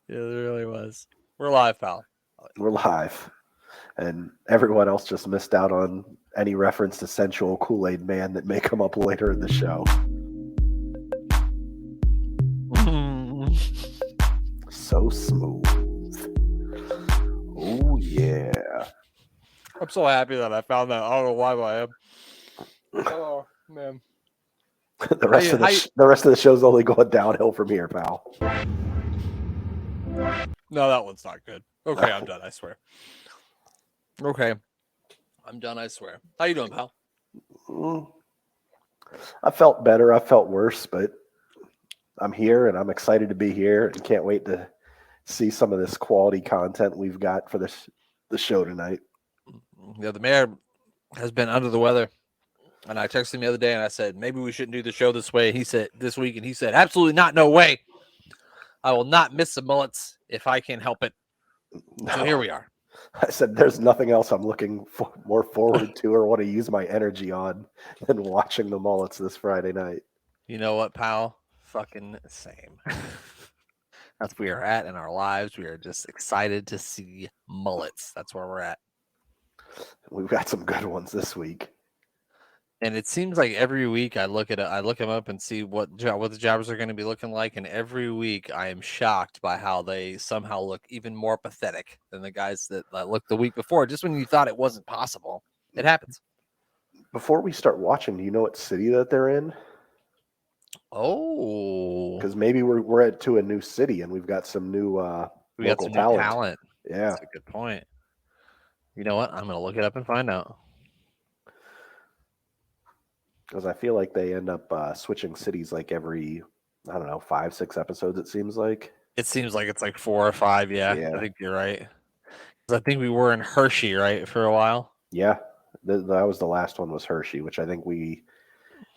Yeah, there really was. We're live, pal. We're live, and everyone else just missed out on any reference to sensual Kool-Aid Man that may come up later in the show. So smooth. Oh yeah. I'm so happy that I found that. I don't know why, but I am. Oh man. The rest of the rest of the show's only going downhill from here, pal. No, that one's not good. Okay, I'm done. I swear. Okay, I'm done. I swear. How you doing, pal? Mm, I felt better. I felt worse, but I'm here and I'm excited to be here and can't wait to see some of this quality content we've got for the show tonight. Yeah, the mayor has been under the weather, and I texted him the other day and I said maybe we shouldn't do the show this way. He said this week, and he said absolutely not, no way. I will not miss the mullets if I can help it. No. So here we are. I said, "There's nothing else I'm looking more forward to or want to use my energy on than watching the Mullets this Friday night." You know what, pal? Fucking same. That's where we are at in our lives. We are just excited to see mullets. That's where we're at. We've got some good ones this week. And it seems like every week I look them up and see what the jobbers are going to be looking like, and every week I am shocked by how they somehow look even more pathetic than the guys that looked the week before. Just when you thought it wasn't possible, it happens. Before we start watching, do you know what city that they're in? Oh, Because maybe we're to a new city and we've got some new we got local some new talent. talent. Yeah, That's a good point. You know what? I'm going to look it up and find out. because I feel like they end up switching cities like every, I don't know, 5-6 episodes. It seems like. It seems like it's like 4 or 5. Yeah, Yeah. I think you're right. I think we were in Hershey, right, for a while. Yeah, that was the last one was Hershey, which I think we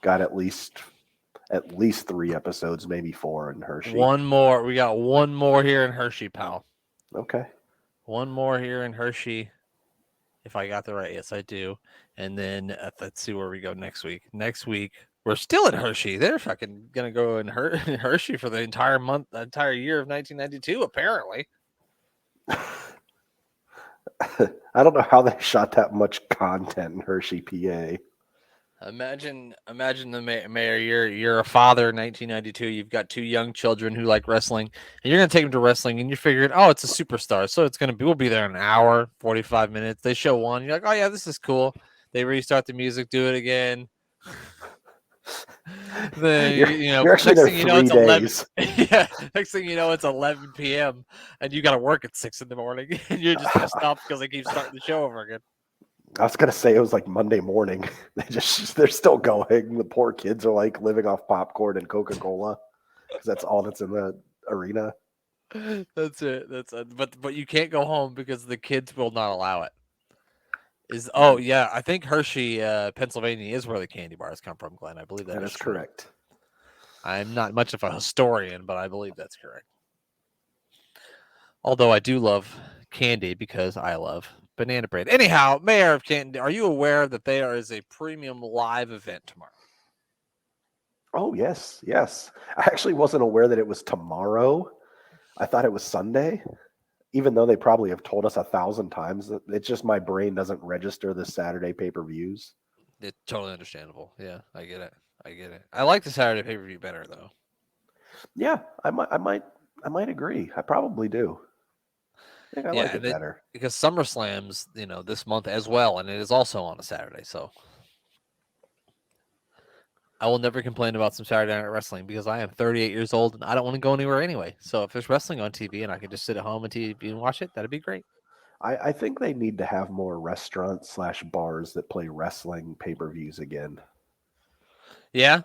got at least 3 episodes, maybe 4 in Hershey. One more. We got one more here in Hershey, pal. Okay. One more here in Hershey. If I got the right, yes, I do. And then let's see where we go next week. Next week, we're still in Hershey. They're fucking gonna go in Hershey for the entire month, the entire year of 1992, apparently. I don't know how they shot that much content in Hershey, PA. Imagine the mayor. You're a father in 1992. You've got 2 young children who like wrestling, and you're gonna take them to wrestling, and you figured, oh, it's a superstar, so it's gonna be we'll be there in an hour, 45 minutes. They show one, you're like, oh yeah, this is cool. They restart the music, do it again. Then you're actually next there thing you know, 3 it's 11. days. Yeah, next thing you know, it's 11 p.m. and you got to work at 6 in the morning, and you're just pissed off because they keep starting the show over again. I was gonna say it was like Monday morning. They're still going. The poor kids are like living off popcorn and Coca-Cola because that's all that's in the arena. That's it. But you can't go home because the kids will not allow it. Yeah, I think Hershey, Pennsylvania is where the candy bars come from, Glenn. I believe That is is true. correct. I'm not much of a historian, but I believe that's correct. Although I do love candy because I love banana bread. Anyhow, Mayor of Canton, are you aware that there is a premium live event tomorrow? Oh yes, yes. I actually wasn't aware that it was tomorrow. I thought it was Sunday. Even though they probably have told us 1,000 times, it's just my brain doesn't register the Saturday pay-per-views. It's totally understandable. Yeah, I get it. I like the Saturday pay-per-view better though. Yeah, I might agree. I probably do. I think I like it better. Because SummerSlam's, this month as well, and it is also on a Saturday. So I will never complain about some Saturday Night Wrestling because I am 38 years old and I don't want to go anywhere anyway. So if there's wrestling on TV and I can just sit at home and TV and watch it, that'd be great. I think they need to have more restaurants/bars that play wrestling pay-per-views again. Yeah,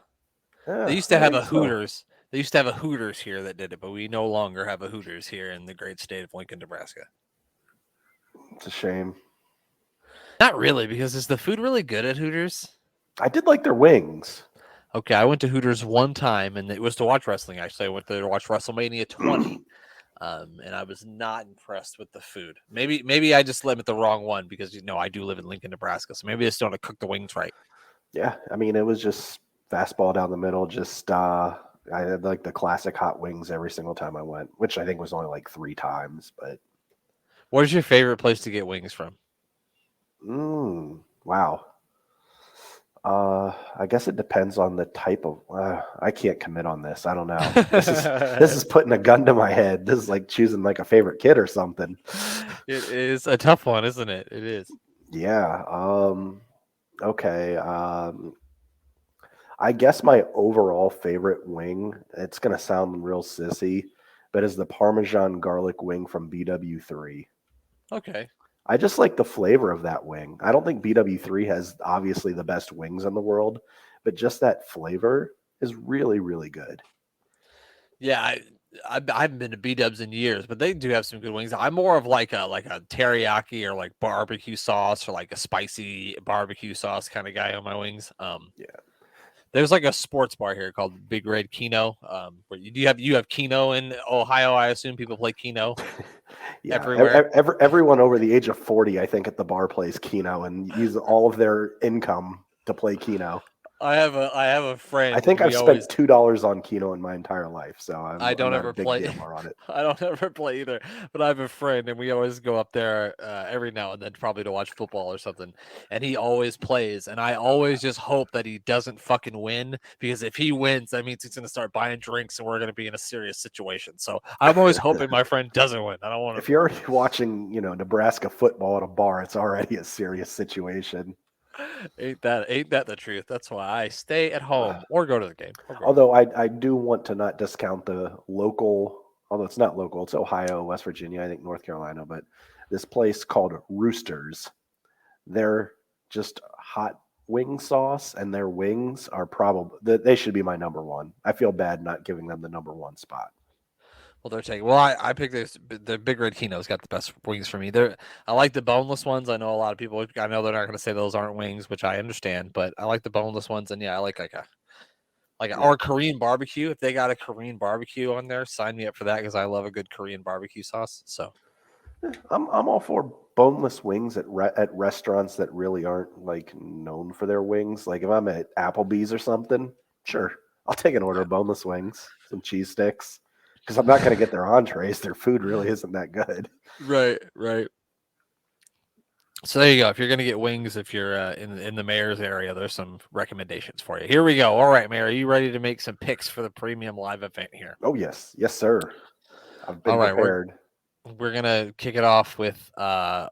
Yeah, they used to I have think a so. Hooters. They used to have a Hooters here that did it, but we no longer have a Hooters here in the great state of Lincoln, Nebraska. It's a shame. Not really, because is the food really good at Hooters? I did like their wings. Okay, I went to Hooters one time, and it was to watch wrestling. Actually, I went there to watch WrestleMania 20, and I was not impressed with the food. Maybe I just limit the wrong one because I do live in Lincoln, Nebraska, so maybe I just don't cook the wings right. Yeah, I mean it was just fastball down the middle, just I had like the classic hot wings every single time I went, which I think was only like 3 times. But What is your favorite place to get wings from? wow. I guess it depends on the type of. I can't commit on this. I don't know. This is putting a gun to my head. This is like choosing like a favorite kid or something. It is a tough one, isn't it? It is. Yeah. Okay. I guess my overall favorite wing. It's gonna sound real sissy, but is the Parmesan garlic wing from BW3. Okay. I just like the flavor of that wing. I don't think BW3 has obviously the best wings in the world, but just that flavor is really, really good. Yeah, I haven't been to B Dubs in years, but they do have some good wings. I'm more of like a teriyaki or like barbecue sauce or like a spicy barbecue sauce kind of guy on my wings. Yeah. There's like a sports bar here called Big Red Keno. Where you have Keno in Ohio. I assume people play Keno Yeah. everywhere. Everyone over the age of 40, I think, at the bar plays Keno and use all of their income to play Keno. I have a I friend, and think I've we spent always $2 on Keno in my entire life, so I I'm don't not a ever big play. gambler on it. I don't ever play either, but I have a friend, and we always go up there every now and then, probably to watch football or something. And he always plays, and I always just hope that he doesn't fucking win, because if he wins, that means he's going to start buying drinks, and we're going to be in a serious situation. So I'm always hoping my friend doesn't win. I don't want If to. you're already watching, Nebraska football at a bar, it's already a serious situation. Ain't that the truth? That's why I stay at home or go to the game. Or go to the Although I do want to not discount the local, although it's not local, it's Ohio, West Virginia, I think North Carolina, but this place called Roosters. They're just hot wing sauce, and their wings are probably they should be my number one. I feel bad not giving them the number one spot. Well, they're taking. Well, I picked this. The Big Red Kino's got the best wings for me. I like the boneless ones. I know a lot of people. I know they're not going to say those aren't wings, which I understand. But I like the boneless ones, and yeah, I like Yeah, or Korean barbecue. If they got a Korean barbecue on there, sign me up for that because I love a good Korean barbecue sauce. So I'm all for boneless wings at restaurants that really aren't like known for their wings. Like if I'm at Applebee's or something, sure, I'll take an order yeah. of boneless wings, some cheese sticks, because I'm not going to get their entrees. Their food really isn't that good. Right, right. So there you go. If you're gonna get wings, if you're in the mayor's area, there's some recommendations for you. Here we go. All right, Mayor, are you ready to make some picks for the premium live event here? Oh yes, yes sir. I've All been right, prepared. we're gonna kick it off with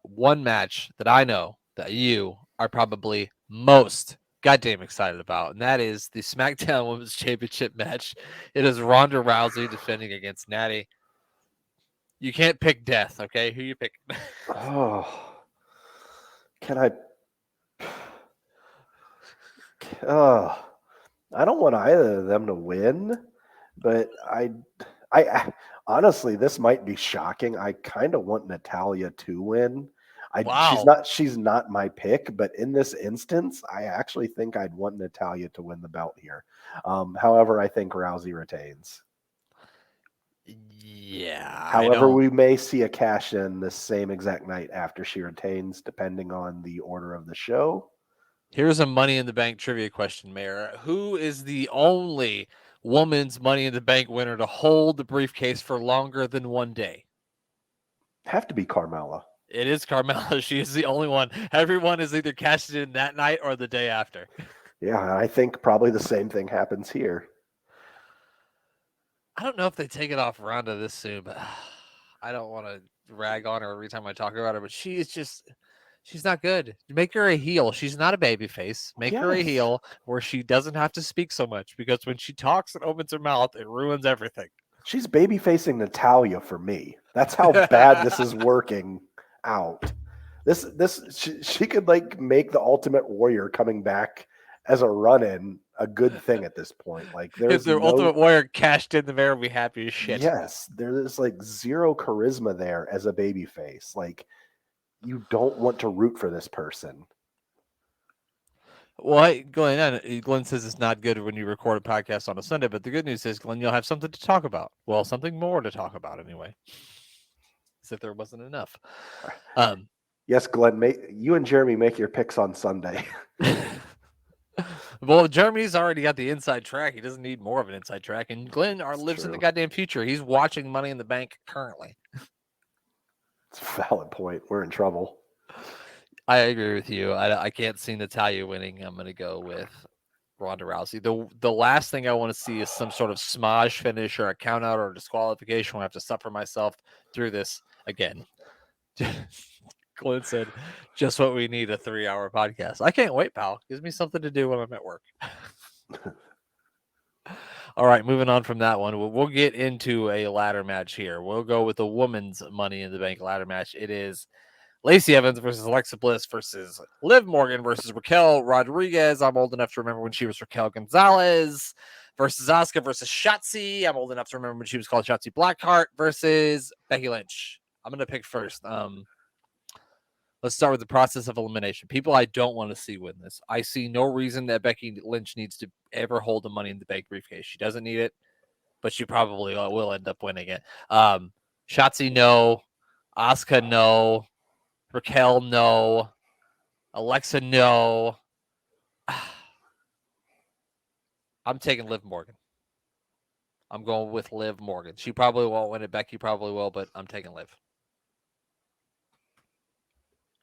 one match that I know that you are probably most goddamn excited about, and that is the SmackDown Women's Championship match. It is Ronda Rousey defending against Natty. You can't pick death, okay? Who you pick? Oh, can I? Oh, I don't want either of them to win, but honestly, this might be shocking. I kind of want Natalia to win. She's Wow. not my pick, but in this instance, I actually think I'd want Natalia to win the belt here. However, I think Rousey retains. Yeah, I However, don't. we may see a cash in the same exact night after she retains, depending on the order of the show. Here's a Money in the Bank trivia question, Mayor. Who is the only woman's Money in the Bank winner to hold the briefcase for longer than one day? Have to be Carmella. It is Carmella. She is the only one. Everyone is either cashed in that night or the day after. Yeah, I think probably the same thing happens here. I don't know if they take it off Ronda this soon, but I don't want to rag on her every time I talk about her. But she's not good. Make her a heel. She's not a baby face. Make her a Yes. heel where she doesn't have to speak so much because when she talks and opens her mouth, it ruins everything. She's baby facing Natalia for me. That's how bad this is working out. She could like make the Ultimate Warrior coming back as a run-in a good thing at this point. Like If there's the no Ultimate Warrior cashed in, the mayor would be happy as shit. yes, there's like zero charisma there as a baby face. Like you don't want to root for this person. Well, Glenn says it's not good when you record a podcast on a Sunday, but the good news is, Glenn, you'll have something to talk about. Well, something more to talk about anyway. As if there wasn't enough. Yes, Glenn, you and Jeremy make your picks on Sunday. Well, Jeremy's already got the inside track. He doesn't need more of an inside track. And Glenn It's lives in the true. goddamn future. He's watching Money in the Bank currently. It's a valid point. We're in trouble. I agree with you. I can't see Natalya winning. I'm going to go with Ronda Rousey. The last thing I want to see is some sort of smudge finish or a count out or a disqualification. I have to suffer myself through this again. Glenn said, just what we need, a 3-hour podcast. I can't wait, pal. Gives me something to do when I'm at work. All right, moving on from that one, we'll get into a ladder match here. We'll go with the women's Money in the Bank ladder match. It is Lacey Evans versus Alexa Bliss versus Liv Morgan versus Raquel Rodriguez. I'm old enough to remember when she was Raquel Gonzalez versus Asuka versus Shotzi. I'm old enough to remember when she was called Shotzi Blackheart versus Becky Lynch. I'm going to pick first. Let's start with the process of elimination. People I don't want to see win this. I see no reason that Becky Lynch needs to ever hold the Money in the Bank briefcase. She doesn't need it, but she probably will end up winning it. Shotzi, no. Asuka, no. Raquel, no. Alexa, no. I'm taking Liv Morgan. I'm going with Liv Morgan. She probably won't win it. Becky probably will, but I'm taking Liv.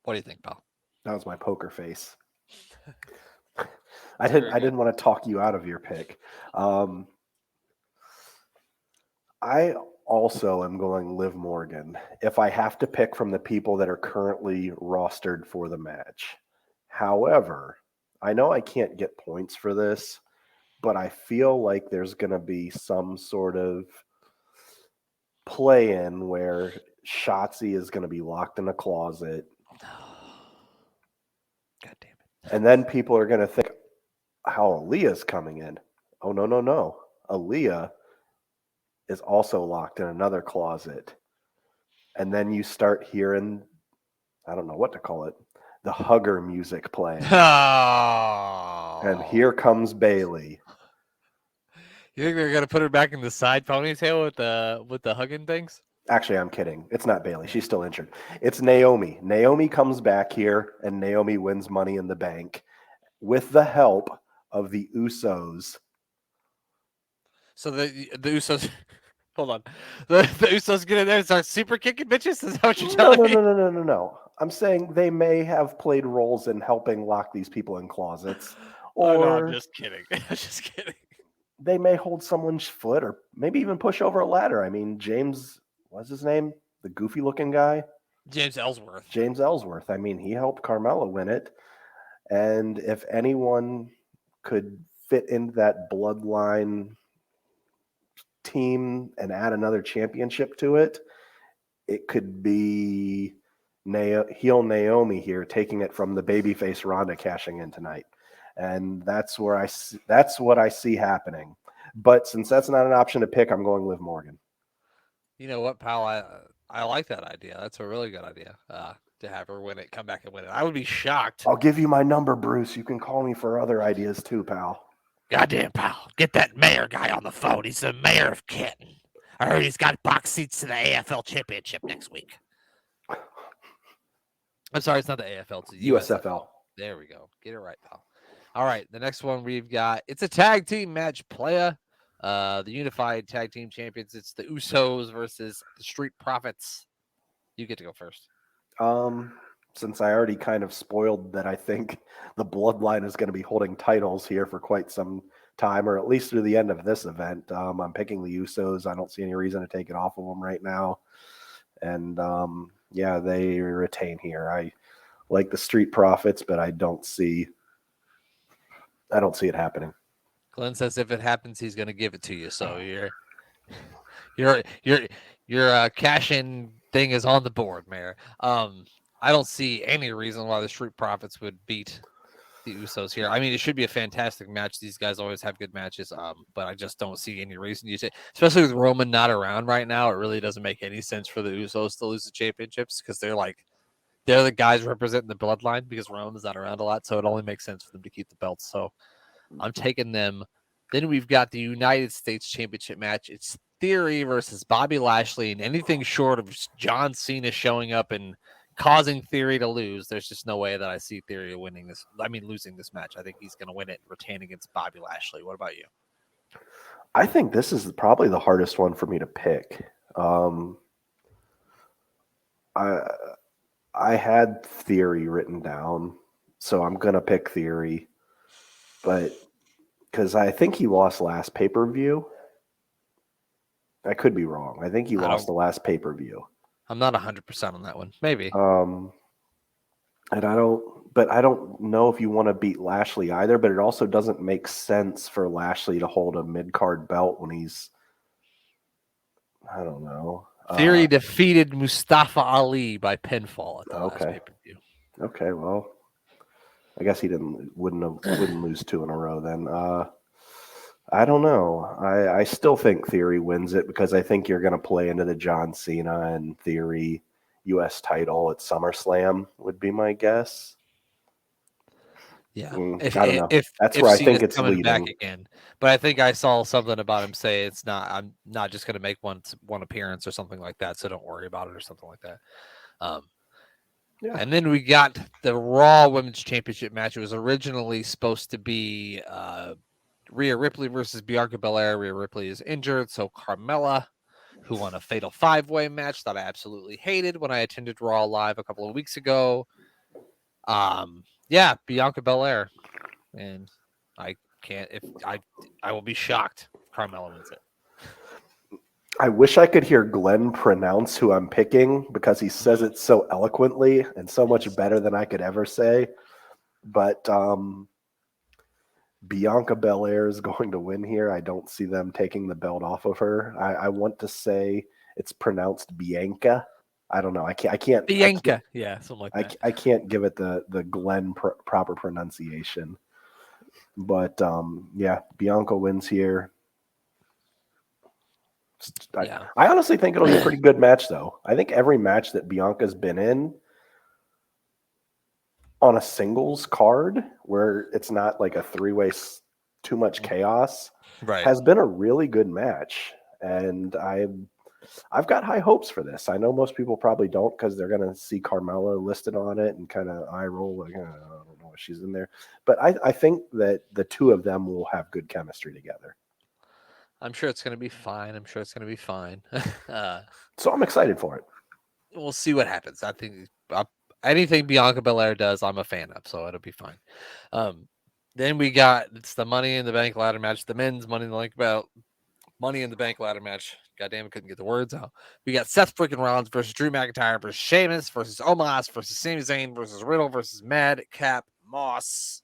What do you think, pal? That was my poker face. I didn't want to talk you out of your pick. I also am going Liv Morgan if I have to pick from the people that are currently rostered for the match. However, I know I can't get points for this, but I feel like there's going to be some sort of play-in where Shotzi is going to be locked in a closet. God damn it. And then people are going to think how Aaliyah's coming in. Oh, no. Aaliyah is also locked in another closet. And then you start hearing, I don't know what to call it, the hugger music playing. Oh. And here comes Bailey. You think they're gonna put her back in the side ponytail with the hugging things? Actually, I'm kidding. It's not Bailey. She's still injured. It's Naomi. Naomi comes back here, and Naomi wins Money in the Bank with the help of the Usos. So the Usos, hold on, the Usos get in there and start super kicking bitches. Is that what you're telling me? No. I'm saying they may have played roles in helping lock these people in closets, or no, I'm just kidding. I'm just kidding. they may hold someone's foot, or maybe even push over a ladder. I mean, James, what's his name? The goofy-looking guy, James Ellsworth. James Ellsworth. I mean, he helped Carmella win it, and if anyone could fit into that bloodline team and add another championship to it, it could be heel Naomi here, taking it from the babyface Ronda cashing in tonight, and that's what I see happening. But since that's not an option to pick, I'm going Liv Morgan. You know what, pal? I like that idea. That's a really good idea. To have her win it, come back and win it. I would be shocked. I'll give you my number, Bruce. You can call me for other ideas too, pal. Goddamn, pal. Get that mayor guy on the phone. He's the mayor of Canton. I heard he's got box seats to the AFL championship next week. I'm sorry, it's not the AFL. It's the USFL. There we go. Get it right, pal. All right, the next one we've got, it's a tag team match, playa. The unified tag team champions. It's the Usos versus the Street Profits. You get to go first. Since I already kind of spoiled that, I think the Bloodline is going to be holding titles here for quite some time, or at least through the end of this event. I'm picking the Usos. I don't see any reason to take it off of them right now. And yeah, they retain here. I like the Street Profits, but I don't see it happening. Glenn says if it happens, he's going to give it to you. So your cash-in thing is on the board, Mayor. I don't see any reason why the Street Profits would beat the Usos here. I mean, it should be a fantastic match. These guys always have good matches, but I just don't see any reason you say, especially with Roman not around right now. It really doesn't make any sense for the Usos to lose the championships because they're the guys representing the bloodline because Roman's not around a lot, so it only makes sense for them to keep the belts. So I'm taking them. Then we've got the United States Championship match. It's Theory versus Bobby Lashley, and anything short of John Cena showing up and causing Theory to lose. There's just no way that I see Theory winning this. I mean, losing this match. I think he's going to win it, retain against Bobby Lashley. What about you? I think this is probably the hardest one for me to pick. I I had Theory written down, so I'm gonna pick Theory, but because I think he lost last pay per view. I could be wrong. I think he lost the last pay per view. I'm not 100% on that one. Maybe. And I don't know if you want to beat Lashley either, but it also doesn't make sense for Lashley to hold a mid card belt when he's, I don't know. Theory defeated Mustafa Ali by pinfall at the last pay-per-view. Okay, well, I guess he wouldn't lose 2 in a row then. I don't know. I still think Theory wins it because I think you're going to play into the John Cena and Theory U.S. title at SummerSlam would be my guess. Yeah, I don't know. That's where I think it's coming leading back again. But I think I saw something about him say it's not. I'm not just going to make one appearance or something like that. So don't worry about it or something like that. Yeah. And then we got the Raw Women's Championship match. It was originally supposed to be Rhea Ripley versus Bianca Belair. Rhea Ripley is injured, so Carmella, who won a fatal 5-way match that I absolutely hated when I attended Raw Live a couple of weeks ago. Yeah, Bianca Belair, and I can't. If I will be shocked if Carmella wins it. I wish I could hear Glenn pronounce who I'm picking because he says it so eloquently and so much better than I could ever say. But Bianca Belair is going to win here. I don't see them taking the belt off of her. I want to say it's pronounced Bianca. I don't know. I can't. Bianca. Yeah, something like that. I can't give it the Glenn proper pronunciation. But yeah, Bianca wins here. I honestly think it'll be a pretty good match, though. I think every match that Bianca's been in on a singles card where it's not like a 3-way, too much chaos, has been a really good match. And I've got high hopes for this. I know most people probably don't because they're going to see Carmella listed on it and kind of eye roll like, I don't know if she's in there. But I think that the two of them will have good chemistry together. I'm sure it's going to be fine. So I'm excited for it. We'll see what happens. I think anything Bianca Belair does, I'm a fan of, so it'll be fine. Then it's the Money in the Bank ladder match, the men's Money in the Bank ladder match. Goddamn, I couldn't get the words out. We got Seth freaking Rollins versus Drew McIntyre versus Sheamus versus Omos versus Sami Zayn versus Riddle versus Madcap Moss.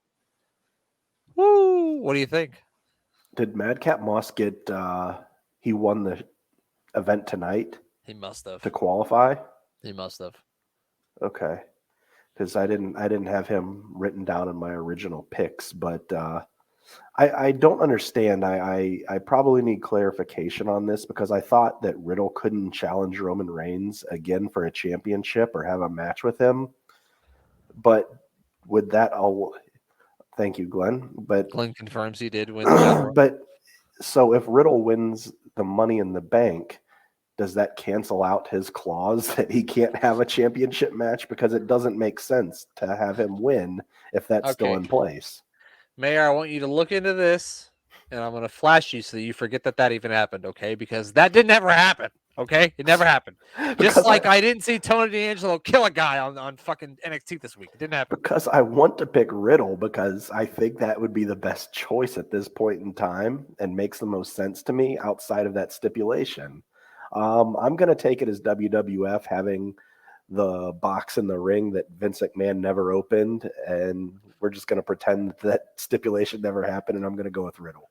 Woo! What do you think? Did Madcap Moss get? He won the event tonight. He must have to qualify. He must have. Okay, because I didn't have him written down in my original picks, but I don't understand. I probably need clarification on this because I thought that Riddle couldn't challenge Roman Reigns again for a championship or have a match with him. But would that all? Thank you, Glenn. But Glenn confirms he did win. But so if Riddle wins the Money in the Bank, does that cancel out his clause that he can't have a championship match? Because it doesn't make sense to have him win if that's still in place. Mayor, I want you to look into this, and I'm going to flash you so that you forget that even happened, okay? Because that didn't ever happen, okay? It never happened. Just like I didn't see Tony D'Angelo kill a guy on fucking NXT this week. It didn't happen. Because I want to pick Riddle because I think that would be the best choice at this point in time and makes the most sense to me outside of that stipulation. I'm going to take it as WWF having the box in the ring that Vince McMahon never opened, and we're just going to pretend that stipulation never happened, and I'm going to go with Riddle.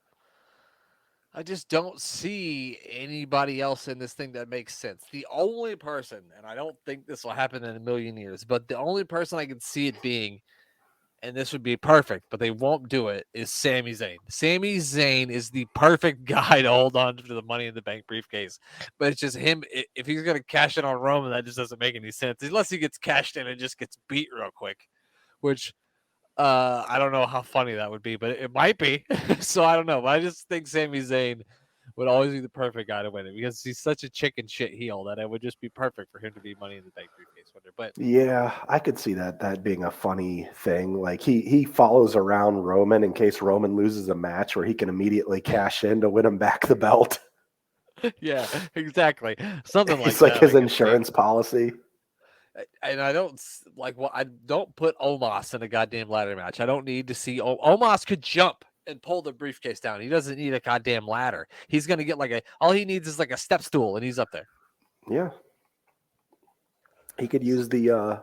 I just don't see anybody else in this thing that makes sense. The only person, and I don't think this will happen in a million years, but the only person I can see it being, and this would be perfect, but they won't do it, is Sami Zayn. Sami Zayn is the perfect guy to hold on to the Money in the Bank briefcase. But it's just him. If he's going to cash in on Roman, that just doesn't make any sense. Unless he gets cashed in and just gets beat real quick, which I don't know how funny that would be, but it might be. So I don't know. But I just think Sami Zayn would always be the perfect guy to win it because he's such a chicken shit heel that it would just be perfect for him to be Money in the Bank briefcase winner. But Yeah, I could see that being a funny thing. Like he follows around Roman in case Roman loses a match where he can immediately cash in to win him back the belt. yeah, exactly, something like It's like that. his I could see. insurance policy. And I don't like what I don't put Omos in a goddamn ladder match. I don't need to see Omos could jump and pull the briefcase down. He doesn't need a goddamn ladder. He's gonna get like all he needs is like a step stool, and he's up there. Yeah. He could use the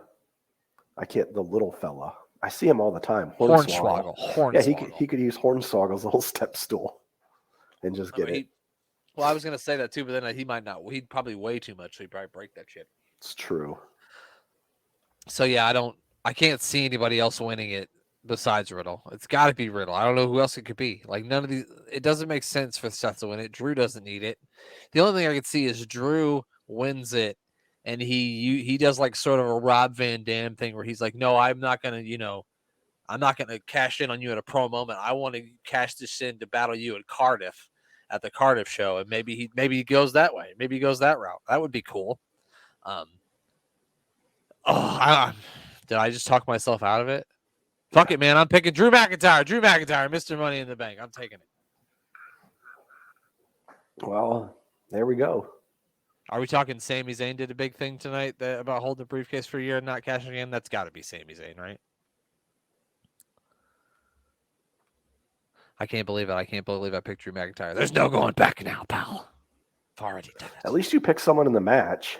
little fella. I see him all the time. Hornswoggle. Yeah, he could use Hornswoggle's little step stool and just get it. Well, I was gonna say that too, but then he might not. He'd probably weigh too much, so he'd probably break that shit. It's true. So yeah, I can't see anybody else winning it besides Riddle. It's got to be Riddle. I don't know who else it could be. Like none of these. It doesn't make sense for Seth to win it. Drew doesn't need it. The only thing I could see is Drew wins it, and he does like sort of a Rob Van Dam thing where he's like, no, I'm not gonna, I'm not gonna cash in on you at a pro moment. I want to cash this in to battle you at Cardiff, at the Cardiff show, and maybe he goes that way. Maybe he goes that route. That would be cool. Did I just talk myself out of it? Fuck it, man. I'm picking Drew McIntyre. Mr. Money in the Bank. I'm taking it. Well, there we go. Are we talking Sami Zayn did a big thing tonight about holding the briefcase for a year and not cashing in? That's got to be Sami Zayn, right? I can't believe it. I can't believe I picked Drew McIntyre. There's no going back now, pal. I've already done it. At least you picked someone in the match.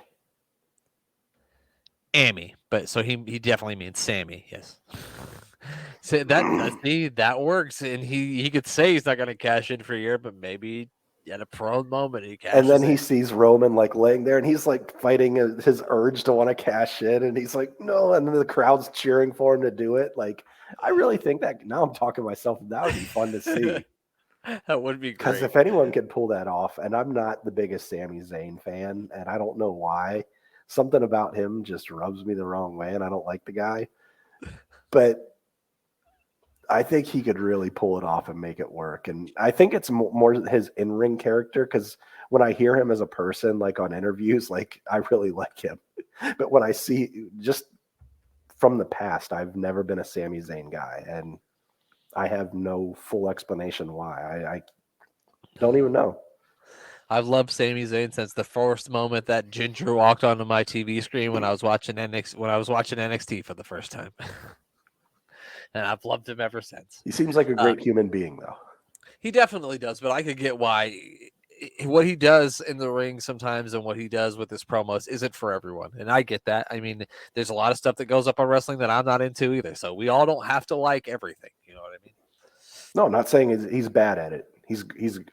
Amy, but so he definitely means Sammy, yes. So that works, and he could say he's not going to cash in for a year, but maybe at a prone moment he cashes. And then he sees Roman like laying there, and he's like fighting his urge to want to cash in, and he's like, no, and then the crowd's cheering for him to do it. Like, I really think that now I'm talking to myself. That would be fun to see. That would be great. Because if anyone could pull that off, and I'm not the biggest Sami Zayn fan, and I don't know why. Something about him just rubs me the wrong way, and I don't like the guy. But I think he could really pull it off and make it work. And I think it's more his in-ring character, because when I hear him as a person, like on interviews, like I really like him. But when I see just from the past, I've never been a Sami Zayn guy, and I have no full explanation why. I don't even know. I've loved Sami Zayn since the first moment that Ginger walked onto my TV screen when I was watching NXT for the first time. And I've loved him ever since. He seems like a great human being, though. He definitely does, but I could get why what he does in the ring sometimes and what he does with his promos isn't for everyone. And I get that. I mean, there's a lot of stuff that goes up on wrestling that I'm not into either. So we all don't have to like everything. You know what I mean? No, I'm not saying he's bad at it. He's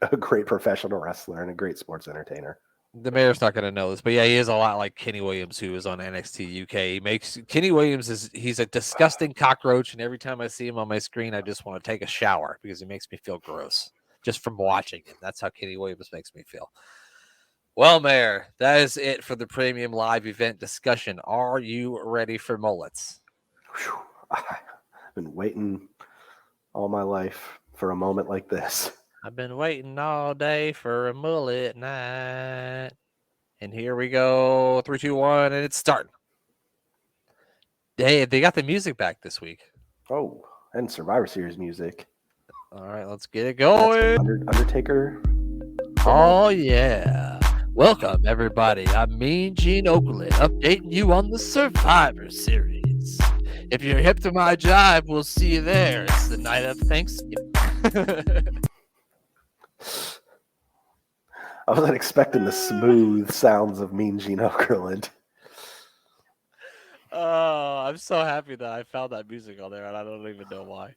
a great professional wrestler and a great sports entertainer. The mayor's not going to know this, but yeah, he is a lot like Kenny Williams, who is on NXT UK. Kenny Williams he's a disgusting cockroach, and every time I see him on my screen, I just want to take a shower because he makes me feel gross just from watching him. That's how Kenny Williams makes me feel. Well, Mayor, that is it for the premium live event discussion. Are you ready for mullets? Whew. I've been waiting all my life for a moment like this. I've been waiting all day for a mullet night. And here we go. 3, 2, 1, and it's starting. They got the music back this week. Oh, and Survivor Series music. All right, let's get it going. Undertaker. Oh, yeah. Welcome, everybody. I'm Mean Gene Oakland, updating you on the Survivor Series. If you're hip to my jive, we'll see you there. It's the night of Thanksgiving. I wasn't expecting the smooth sounds of Mean Gene Okerlund. Oh, I'm so happy that I found that music on there, and I don't even know why.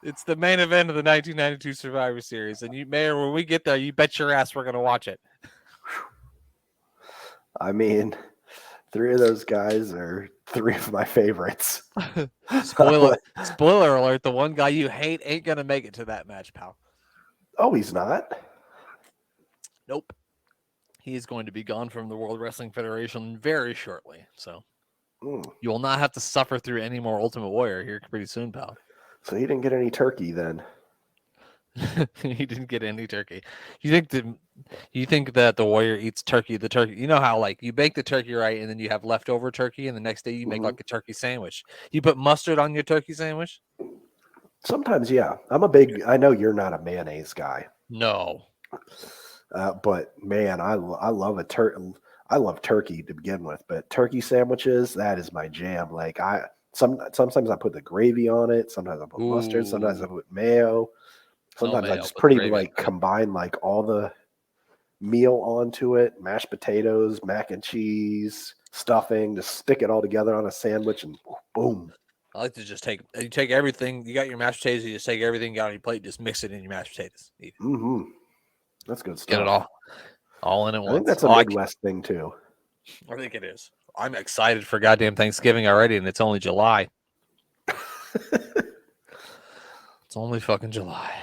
It's the main event of the 1992 Survivor Series, and you, Mayor, when we get there, you bet your ass we're going to watch it. I mean, 3 of those guys are 3 of my favorites. Spoiler alert, the one guy you hate ain't going to make it to that match, pal. Oh, he's not? Nope. He is going to be gone from the World Wrestling Federation very shortly. So you will not have to suffer through any more Ultimate Warrior here pretty soon, pal. So he didn't get any turkey then. He didn't get any turkey. You think that the warrior eats turkey? The turkey, you know how like you bake the turkey right, and then you have leftover turkey, and the next day you make like a turkey sandwich. You put mustard on your turkey sandwich? Sometimes, yeah. I know you're not a mayonnaise guy, No. but man, I love I love turkey to begin with, but turkey sandwiches, that is my jam. Like sometimes I put the gravy on it, sometimes I put mustard, sometimes I Ooh, put mayo. no Sometimes I mayo, just but the pretty gravy is like good. combine like all the meal onto it, mashed potatoes, mac and cheese, stuffing, just stick it all together on a sandwich and boom. I like to just take everything. You got your mashed potatoes. You just take everything you got on your plate. Just mix it in your mashed potatoes. Eat it. Hmm. That's good Get it stuff. all in at I think once. that's a Midwest thing too. I think it is. I'm excited for goddamn Thanksgiving already, and it's only July. It's only fucking July.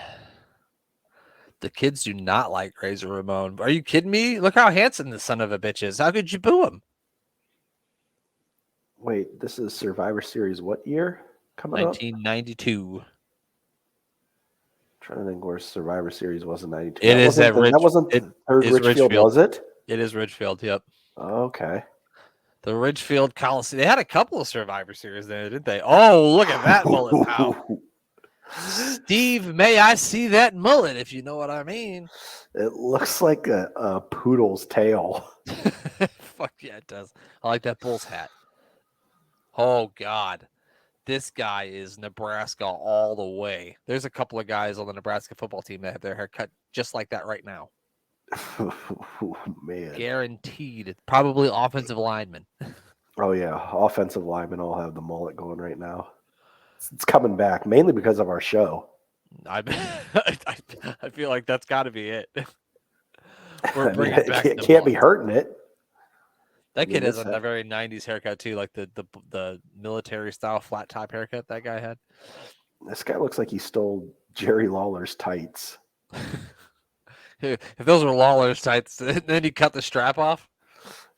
The kids do not like Razor Ramon. Are you kidding me? Look how handsome the son of a bitch is. How could you boo him? Wait, this is Survivor Series what year coming up? 1992. Trying to think where Survivor Series was in '92. It is at That wasn't It the third is Richfield, Ridgefield. was it? It is Ridgefield. Yep. Okay. The Ridgefield Coliseum. They had a couple of Survivor Series there, didn't they? Oh, look at that mullet, pal. Steve, may I see that mullet, if you know what I mean? It looks like a poodle's tail. Fuck yeah, it does. I like that bull's hat. Oh, God. This guy is Nebraska all the way. There's a couple of guys on the Nebraska football team that have their hair cut just like that right now. Man. Guaranteed. Probably offensive linemen. Oh yeah, offensive linemen all have the mullet going right now. It's coming back mainly because of our show. I, I feel like that's got to be it. We're I mean, bringing back it the can't be mullet. hurting it. That I mean, kid has it's a very 90s haircut too, like the military style flat top haircut that guy had. this guy looks like he stole Jerry Lawler's tights. If those were Lawler's tights, then you cut the strap off.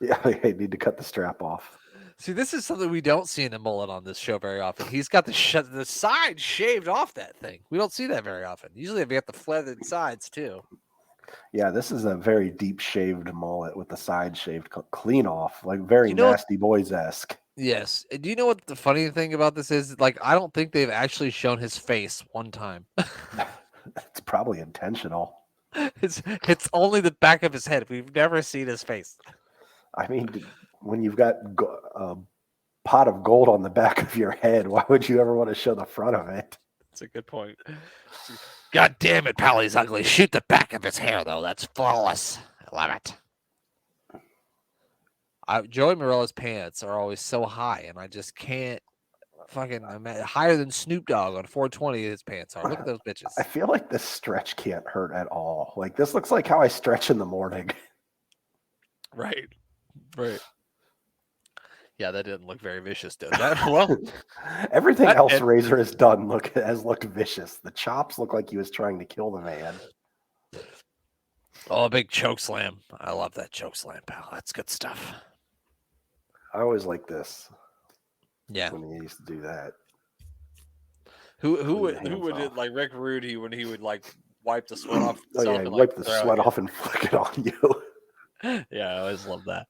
Yeah, I need to cut the strap off. See, this is something we don't see in a mullet on this show very often. He's got the side shaved off that thing. We don't see that very often. Usually, we have the feathered sides too. Yeah, this is a very deep shaved mullet with the side shaved clean off, like very You know what? Nasty Boys esque. Yes. Do you know what the funny thing about this is? Like, I don't think they've actually shown his face one time. It's probably intentional. It's only the back of his head. We've never seen his face. I mean, when you've got a pot of gold on the back of your head, why would you ever want to show the front of it? That's a good point. God damn it, pal, he's ugly. Shoot the back of his hair, though. That's flawless. I love it. Joey Morella's pants are always so high, and I just can't fucking higher than Snoop Dogg on 420. His pants are. Look at those bitches. I feel like this stretch can't hurt at all. Like this looks like how I stretch in the morning. Right. Yeah, that didn't look very vicious, does that? Well, everything else Razor has done has looked vicious. The chops look like he was trying to kill the man. Oh, a big choke slam. I love that choke slam, pal. That's good stuff. I always like this. Yeah. When he used to do that. Who would it, like Rick Rude when he would like wipe the sweat off? Oh yeah, and, wipe the sweat off and flick it on you. Yeah, I always love that.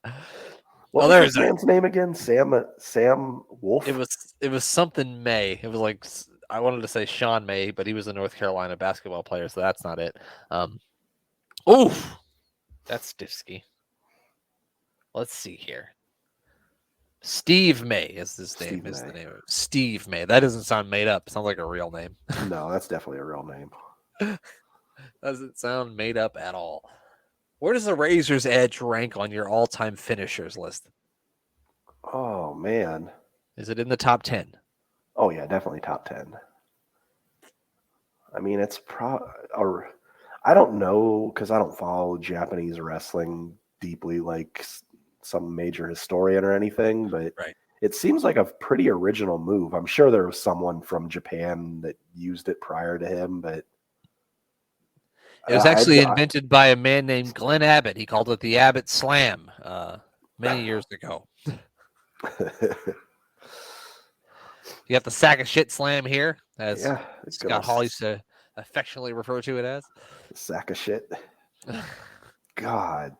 What was his man's name again? Sam Wolf. It was something May. It was like I wanted to say Sean May, but he was a North Carolina basketball player, so that's not it. Oof, that's Stifsky. Let's see here. Steve May is his name. The name of it. Steve May. That doesn't sound made up. Sounds like a real name. No, that's definitely a real name. Doesn't sound made up at all. Where does the Razor's Edge rank on your all-time finishers list? Oh man, is it in the top 10? Oh yeah, definitely top 10. I mean, it's I don't know because I don't follow Japanese wrestling deeply like some major historian or anything, but it seems like a pretty original move. I'm sure there was someone from Japan that used it prior to him, but it was actually invented by a man named Glenn Abbott. He called it the Abbott Slam many years ago. You got the sack of shit slam here. As Scott Hawley said, affectionately refer to it as. Sack of shit. God,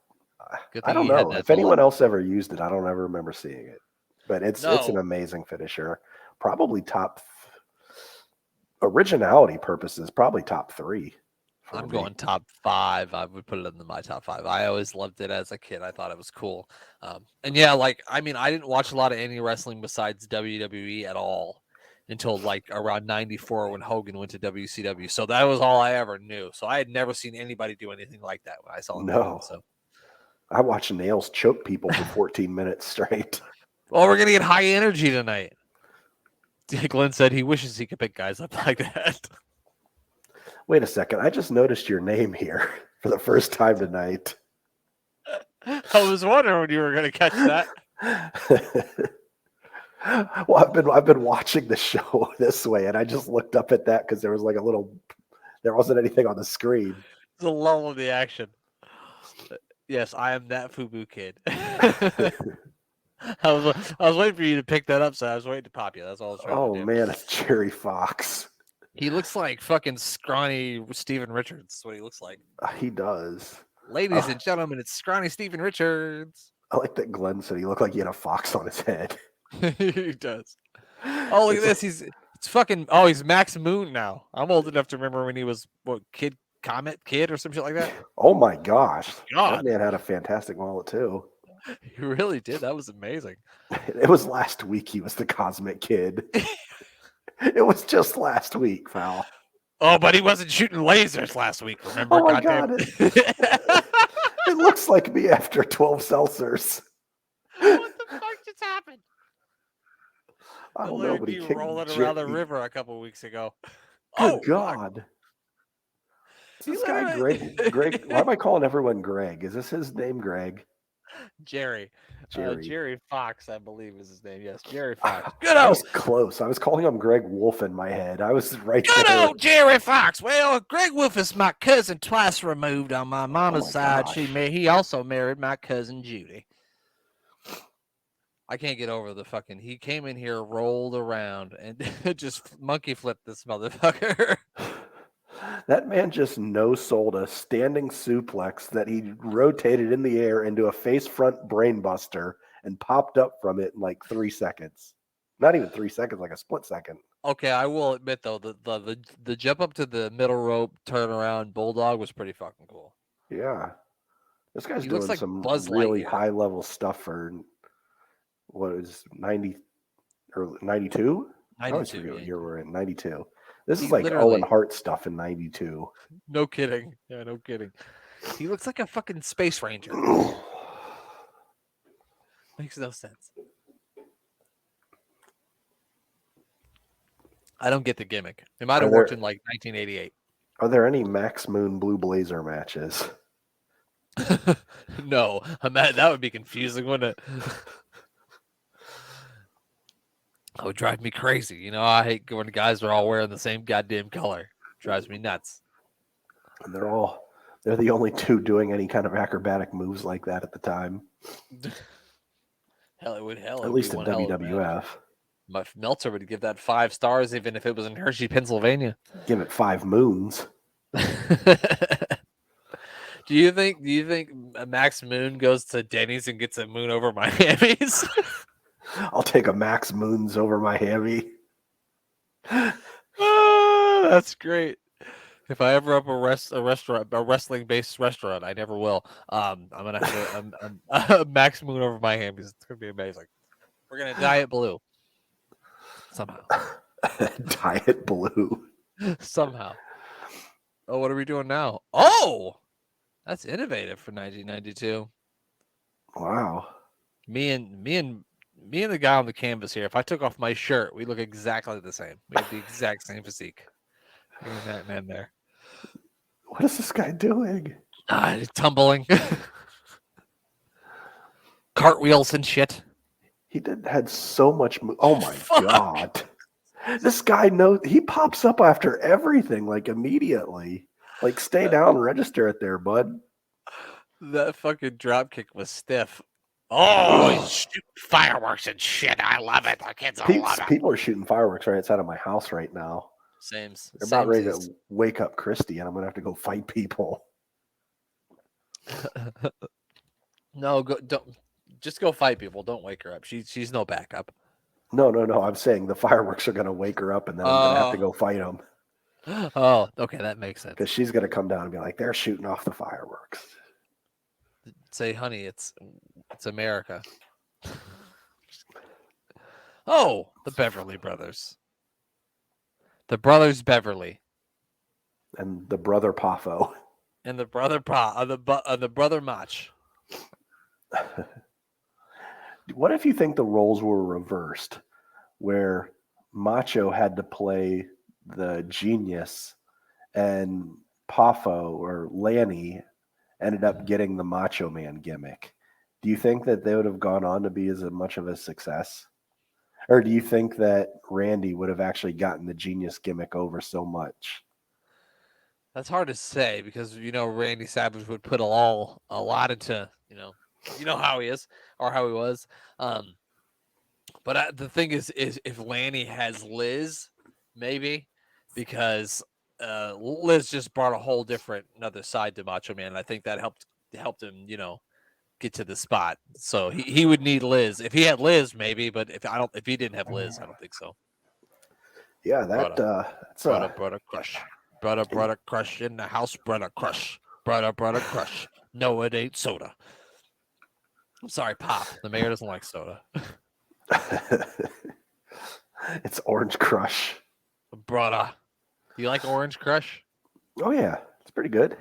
Good I thing don't you had know that if to look. anyone else ever used it. I don't ever remember seeing it, but it's an No, amazing finisher. Probably originality purposes, probably top three for I'm me. going top 5. I would put it in my top 5. I always loved it as a kid. I thought it was cool. And yeah, like I mean, I didn't watch a lot of any wrestling besides WWE at all until like around '94 when Hogan went to WCW. So that was all I ever knew. So I had never seen anybody do anything like that when I saw him do it. No, So, I watched Nails choke people for 14 minutes straight. well, we're gonna get high energy tonight. Glenn said he wishes he could pick guys up like that. Wait a second, I just noticed your name here for the first time tonight. I was wondering when you were gonna catch that. Well, I've been watching the show this way, and I just looked up at that because there was like there wasn't anything on the screen. The lull of the action. Yes, I am that FUBU kid. I was waiting for you to pick that up, so I was waiting to pop you. That's all I was trying to Oh do. man, it's Jerry Fox. He looks like fucking scrawny Steven Richards. That's what he looks like. He does. Ladies and gentlemen, it's scrawny Steven Richards. I like that Glenn said he looked like he had a fox on his head. He does. Oh, look at this. It's fucking. Oh, he's Max Moon now. I'm old enough to remember when he was Comet Kid or some shit like that. Oh my gosh, God, that man had a fantastic wallet too. he really did. That was amazing. It was last week he was the Cosmic Kid. It was just last week, pal. Oh, but he wasn't shooting lasers last week. Remember? Oh my god, it looks like me after 12 seltzers. What the fuck just happened? I don't know, but he kicked rolling around the river a couple weeks ago. Good God. Is this guy Greg? Why am I calling everyone Greg? Is this his name, Greg? Jerry. Jerry. Jerry Fox, I believe is his name. Yes, Jerry Fox. Good I was close. I was calling him Greg Wolf in my head. I was right Good there. old Jerry Fox. Well, Greg Wolf is my cousin twice removed on my mama's side. gosh. He also married my cousin Judy. I can't get over the fucking. He came in here, rolled around, and just monkey flipped this motherfucker. That man just no-sold a standing suplex that he rotated in the air into a face-front brainbuster and popped up from it in like 3 seconds. Not even 3 seconds, like a split second. Okay, I will admit though, the jump up to the middle rope, turn around, bulldog was pretty fucking cool. Yeah, this guy's He doing looks like some Buzz really Lightyear. high-level stuff for what is 90 or 92? I always 92. forget what Yeah. year we're in. 92. This He is like literally- Owen Hart stuff in 92. No kidding. Yeah, no kidding. He looks like a fucking space ranger. Makes no sense. I don't get the gimmick. It might have worked in like 1988. Are there any Max Moon Blue Blazer matches? No, that would be confusing, wouldn't it? That would drive me crazy. You know, I hate when guys are all wearing the same goddamn color. It drives me nuts. And they're the only two doing any kind of acrobatic moves like that at the time. Hell, it would At least in WWF. Meltzer would give that 5 stars, even if it was in Hershey, Pennsylvania. Give it 5 moons. Do you think Max Moon goes to Denny's and gets a moon over Miami's? I'll take a Max Moons over my hammy. Oh, that's great. If I ever up a wrestling based restaurant, I never will. I'm gonna have a Max Moon over my hammies. It's gonna be amazing. We're gonna diet blue somehow. Diet blue. Somehow. Oh, what are we doing now? Oh, that's innovative for 1992. Wow. Me and the guy on the canvas here. If I took off my shirt, we look exactly the same. We have the exact same physique. Look at that man there. What is this guy doing? Tumbling. Cartwheels and shit. He had so much. Oh my god! This guy knows. He pops up after everything like immediately. Like, stay down, register it there, bud. That fucking drop kick was stiff. Oh, he's shooting fireworks and shit. I love it. The kids all love it. People are shooting fireworks right outside of my house right now. They're about ready Same's. to wake up Christy, and I'm gonna have to go fight people. No, don't just go fight people. Don't wake her up. She's no backup. No. I'm saying the fireworks are gonna wake her up, and then I'm gonna have to go fight them. Oh, okay, that makes sense. Because she's gonna come down and be like, "They're shooting off the fireworks." Say, honey, it's America. Oh, the Beverly Brothers. The brothers Beverly. And the brother Pafo. And the brother the brother Mach. What if you think the roles were reversed, where Macho had to play the genius, and Pafo or Lanny ended up getting the Macho Man gimmick? Do you think that they would have gone on to be as much of a success? Or do you think that Randy would have actually gotten the genius gimmick over so much? That's hard to say because Randy Savage would put a lot into how he is or how he was. But the thing is if Lanny has Liz, maybe because Liz just brought a whole different another side to Macho Man. And I think that helped him, get to the spot. So he would need Liz. If he had Liz, maybe, but if he didn't have Liz, I don't think so. Yeah, that's brother crush. Brother crush in the house, brother crush. Brother crush. No, it ain't soda. I'm sorry, Pop. The mayor doesn't like soda. It's Orange Crush. Brother. Do you like Orange Crush? Oh yeah, it's pretty good.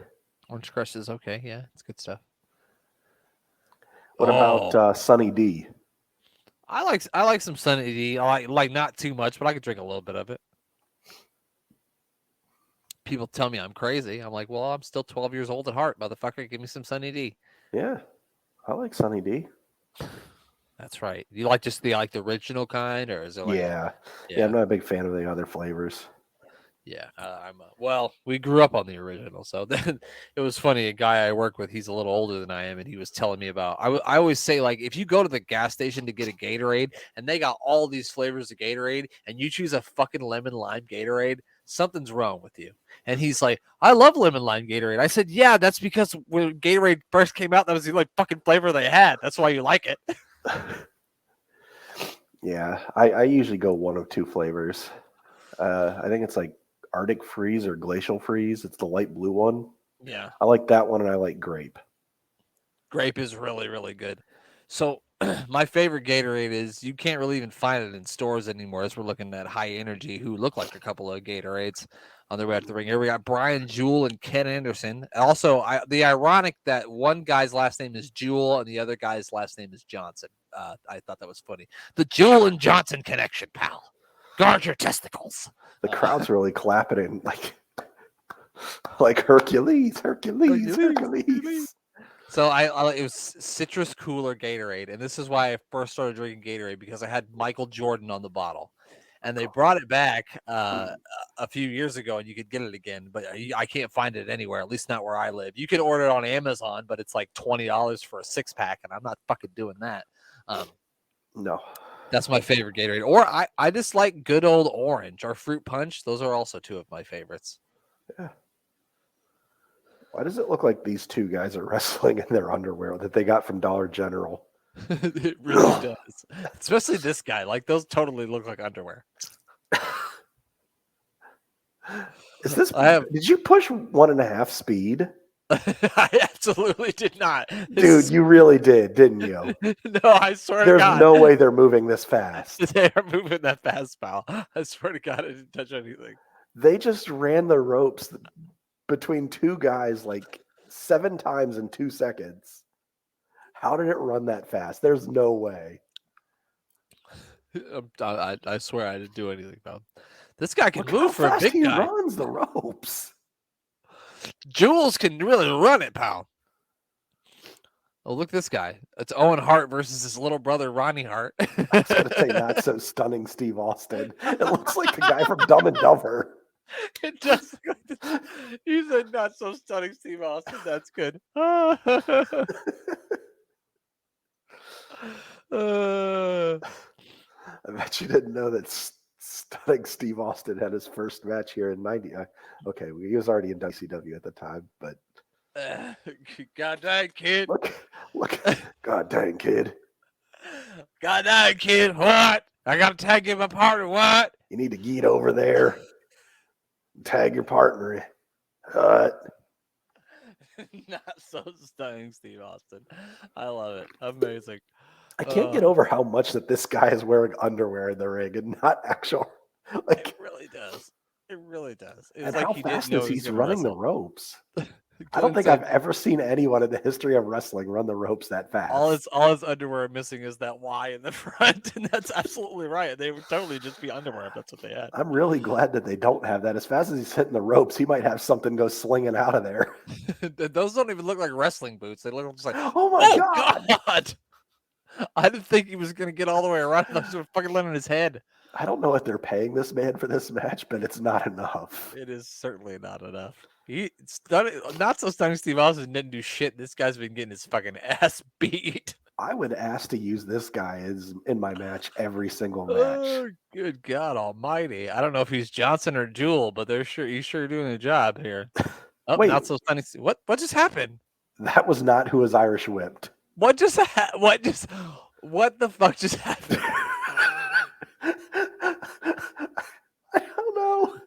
Orange Crush is okay. Yeah, it's good stuff. What about Sunny D? I like some Sunny D. I like not too much, but I could drink a little bit of it. People tell me I'm crazy. I'm like, well, I'm still 12 years old at heart, motherfucker. Give me some Sunny D. Yeah, I like Sunny D. That's right. You like just the original kind, or is it like? Yeah, I'm not a big fan of the other flavors. Yeah, we grew up on the original, so then it was funny. A guy I work with, he's a little older than I am, and he was telling me about. I always say, like, if you go to the gas station to get a Gatorade, and they got all these flavors of Gatorade, and you choose a fucking lemon lime Gatorade, something's wrong with you. And he's like, I love lemon lime Gatorade. I said, yeah, that's because when Gatorade first came out, that was the only fucking flavor they had. That's why you like it. Yeah, I usually go one of two flavors. I think it's like Arctic Freeze or Glacial Freeze. It's the light blue one. Yeah. I like that one, and I like grape. Grape is really, really good. So my favorite Gatorade is you can't really even find it in stores anymore as we're looking at High Energy, who look like a couple of Gatorades on their way out to the ring. Here we got Brian Jewell and Ken Anderson. Also, the ironic that one guy's last name is Jewell and the other guy's last name is Johnson. I thought that was funny. The Jewell and Johnson connection, pal. Guard your testicles. The crowd's really clapping it like Hercules. So it was citrus cooler Gatorade, and this is why I first started drinking Gatorade, because I had Michael Jordan on the bottle, and they brought it back a few years ago, and you could get it again, but I can't find it anywhere, at least not where I live. You can order it on Amazon, but it's like $20 for a 6-pack, and I'm not fucking doing that. No. That's my favorite Gatorade. Or I just like good old orange or fruit punch. Those are also two of my favorites. Yeah. Why does it look like these two guys are wrestling in their underwear that they got from Dollar General? It really does. Especially this guy. Like, those totally look like underwear. Did you push 1.5 speed? I absolutely did not. Dude, you really did, didn't you? No, I swear to God. There's no way they're moving this fast. They are moving that fast, pal. I swear to God, I didn't touch anything. They just ran the ropes between two guys like 7 times in 2 seconds. How did it run that fast? There's no way. I swear I didn't do anything, pal. This guy can move for a big guy. He runs the ropes. Jules can really run it, pal. Oh, look at this guy. It's Owen Hart versus his little brother, Ronnie Hart. I was going to say, not so stunning Steve Austin. It looks like the guy from Dumb and Dumber. It does. You said not so stunning Steve Austin. That's good. I bet you didn't know that Stunning Steve Austin had his first match here in '90. Okay, he was already in WCW at the time, but God dang, kid. look, God dang kid, God dang, kid. What? I got to tag in my partner. What? you need to get over there, tag your partner. Not so stunning, Steve Austin. I love it. Amazing. I can't get over how much that this guy is wearing underwear in the ring and not actual. It Like, really does. It really does. It's and like how he didn't fast know is he was he's going to running the wrestle. ropes? I don't Glenn think I've said ever seen anyone in the history of wrestling run the ropes that fast. all his underwear missing is that Y in the front, and that's absolutely right. They would totally just be underwear if that's what they had. I'm really glad that they don't have that. As fast as he's hitting the ropes, he might have something go slinging out of there. Those don't even look like wrestling boots. They look just like, Oh my oh God! God! I didn't think he was going to get all the way around. I was fucking landing on his head. I don't know if they're paying this man for this match, but it's not enough. It is certainly not enough. Not so stunning. Steve Austin didn't do shit. This guy's been getting his fucking ass beat. I would ask to use this guy as in my match every single match. Oh, good God Almighty! I don't know if he's Johnson or Jewel, but he's sure doing a job here. Oh, Wait, not so stunning. What just happened? that was not who was Irish whipped. What the fuck just happened? I don't know.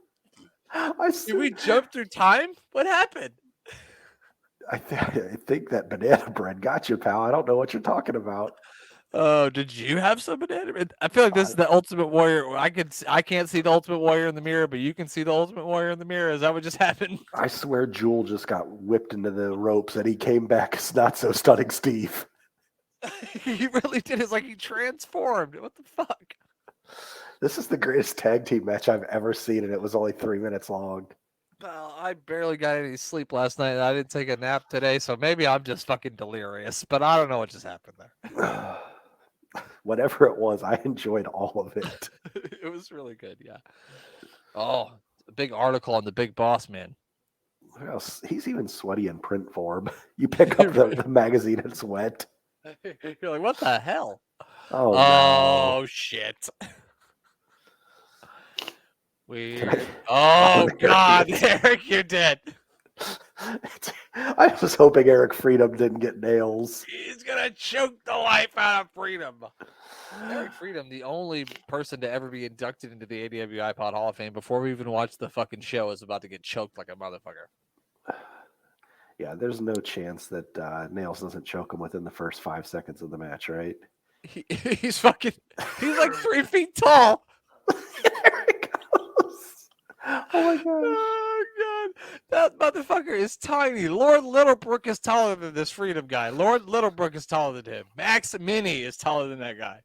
Did we jump through time? What happened? I think that banana bread got you, pal. I don't know what you're talking about. Oh, did you have some banana bread? I feel like this is the Ultimate Warrior. I can't see the Ultimate Warrior in the mirror, but you can see the Ultimate Warrior in the mirror. Is that what just happened? I swear Jewel just got whipped into the ropes and he came back as not so stunning Steve. He really did. It's like he transformed. What the fuck? This is the greatest tag team match I've ever seen, and it was only 3 minutes long. Well, I barely got any sleep last night. I didn't take a nap today, so maybe I'm just fucking delirious. But I don't know what just happened there. Whatever it was, I enjoyed all of it. It was really good, yeah. Oh, a big article on the Big Boss Man. He's even sweaty in print form. You pick up the magazine, it's wet. You're like, what the hell? Oh, Oh no. shit. Weird. Oh God, Eric, you're dead. I was hoping Eric Freedom didn't get nails. He's gonna choke the life out of Freedom. Eric Freedom, the only person to ever be inducted into the ADW iPod Hall of Fame before we even watched the fucking show, is about to get choked like a motherfucker. Yeah, there's no chance that Nails doesn't choke him within the first 5 seconds of the match, right? He's like 3 feet tall. There it goes. Oh my gosh. Oh God, that motherfucker is tiny. Lord Littlebrook is taller than this Freedom guy. Lord Littlebrook is taller than him. Max Mini is taller than that guy.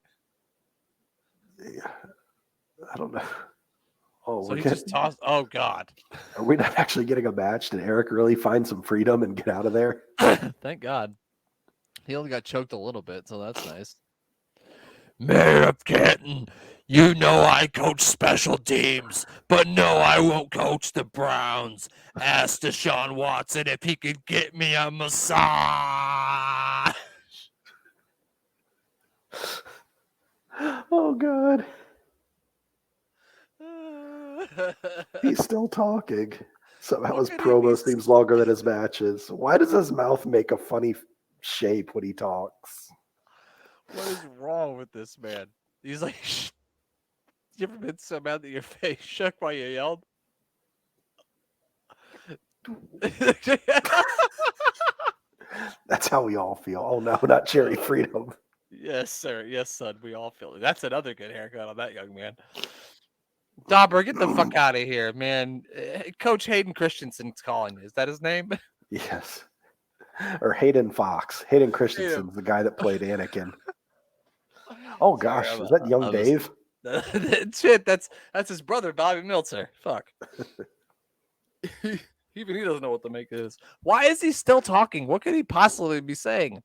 Yeah, I don't know. Oh, so he just tossed. Oh God. Are we not actually getting a match? Did Eric really find some freedom and get out of there? Thank God. He only got choked a little bit, so that's nice. Mayor of Canton, you know I coach special teams, but no, I won't coach the Browns. Ask Deshaun Watson if he could get me a massage. Oh God. He's still talking. Somehow his promo seems longer than his matches. Why does his mouth make a funny shape when he talks? What is wrong with this man? He's like, you ever been so mad that your face shook while you yelled? That's how we all feel. Oh no, not Cherry Freedom. Yes, sir. Yes, son. We all feel it. That's another good haircut on that young man. Dauber, get the fuck out of here, man. Coach Hayden Christensen's calling you. Is that his name? Yes. Or Hayden Fox. Hayden Christensen's the guy that played Anakin. Oh gosh, is that young Dave? Shit, that's his brother, Bobby Miltzer. Fuck. Even he doesn't know what the make is. Why is he still talking? What could he possibly be saying?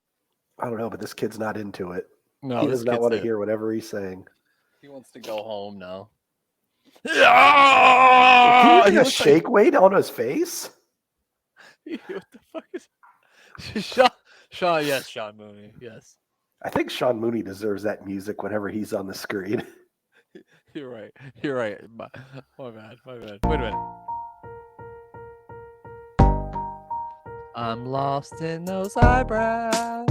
I don't know, but this kid's not into it. No, he does not want to hear whatever he's saying. He wants to go home now. Can you get a shake weight on his face? What the fuck is Sean? Yes, Sean Mooney. Yes. I think Sean Mooney deserves that music whenever he's on the screen. You're right. You're right. My bad. My bad. Wait a minute. I'm lost in those eyebrows.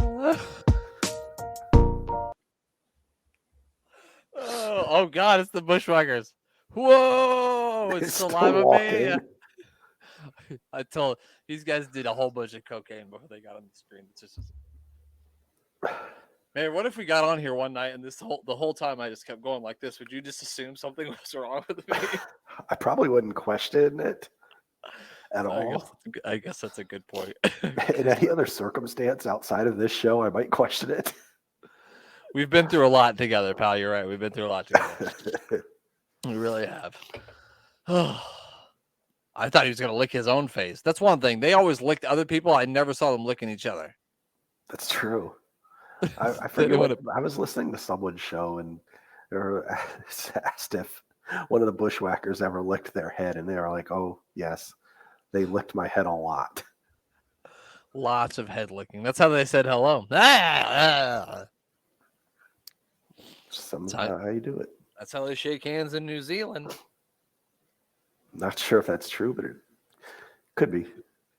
Oh God, it's the Bushwhackers. Whoa, it's It's still Saliva Mania. walking. I told these guys did a whole bunch of cocaine before they got on the screen. It's just man, what if we got on here one night and the whole time I just kept going like this? Would you just assume something was wrong with me? I probably wouldn't question it at all. I guess that's a good point. In any other circumstance outside of this show, I might question it. We've been through a lot together, pal. You're right. We've been through a lot together. We really have. I thought he was going to lick his own face. That's one thing. They always licked other people. I never saw them licking each other. That's true. I forget what I was listening to someone's show and they were asked if one of the Bushwhackers ever licked their head, and they were like, "Oh yes, they licked my head a lot." Lots of head licking. That's how they said hello. That's How you do it. That's how they shake hands in New Zealand. Not sure if that's true, but it could be.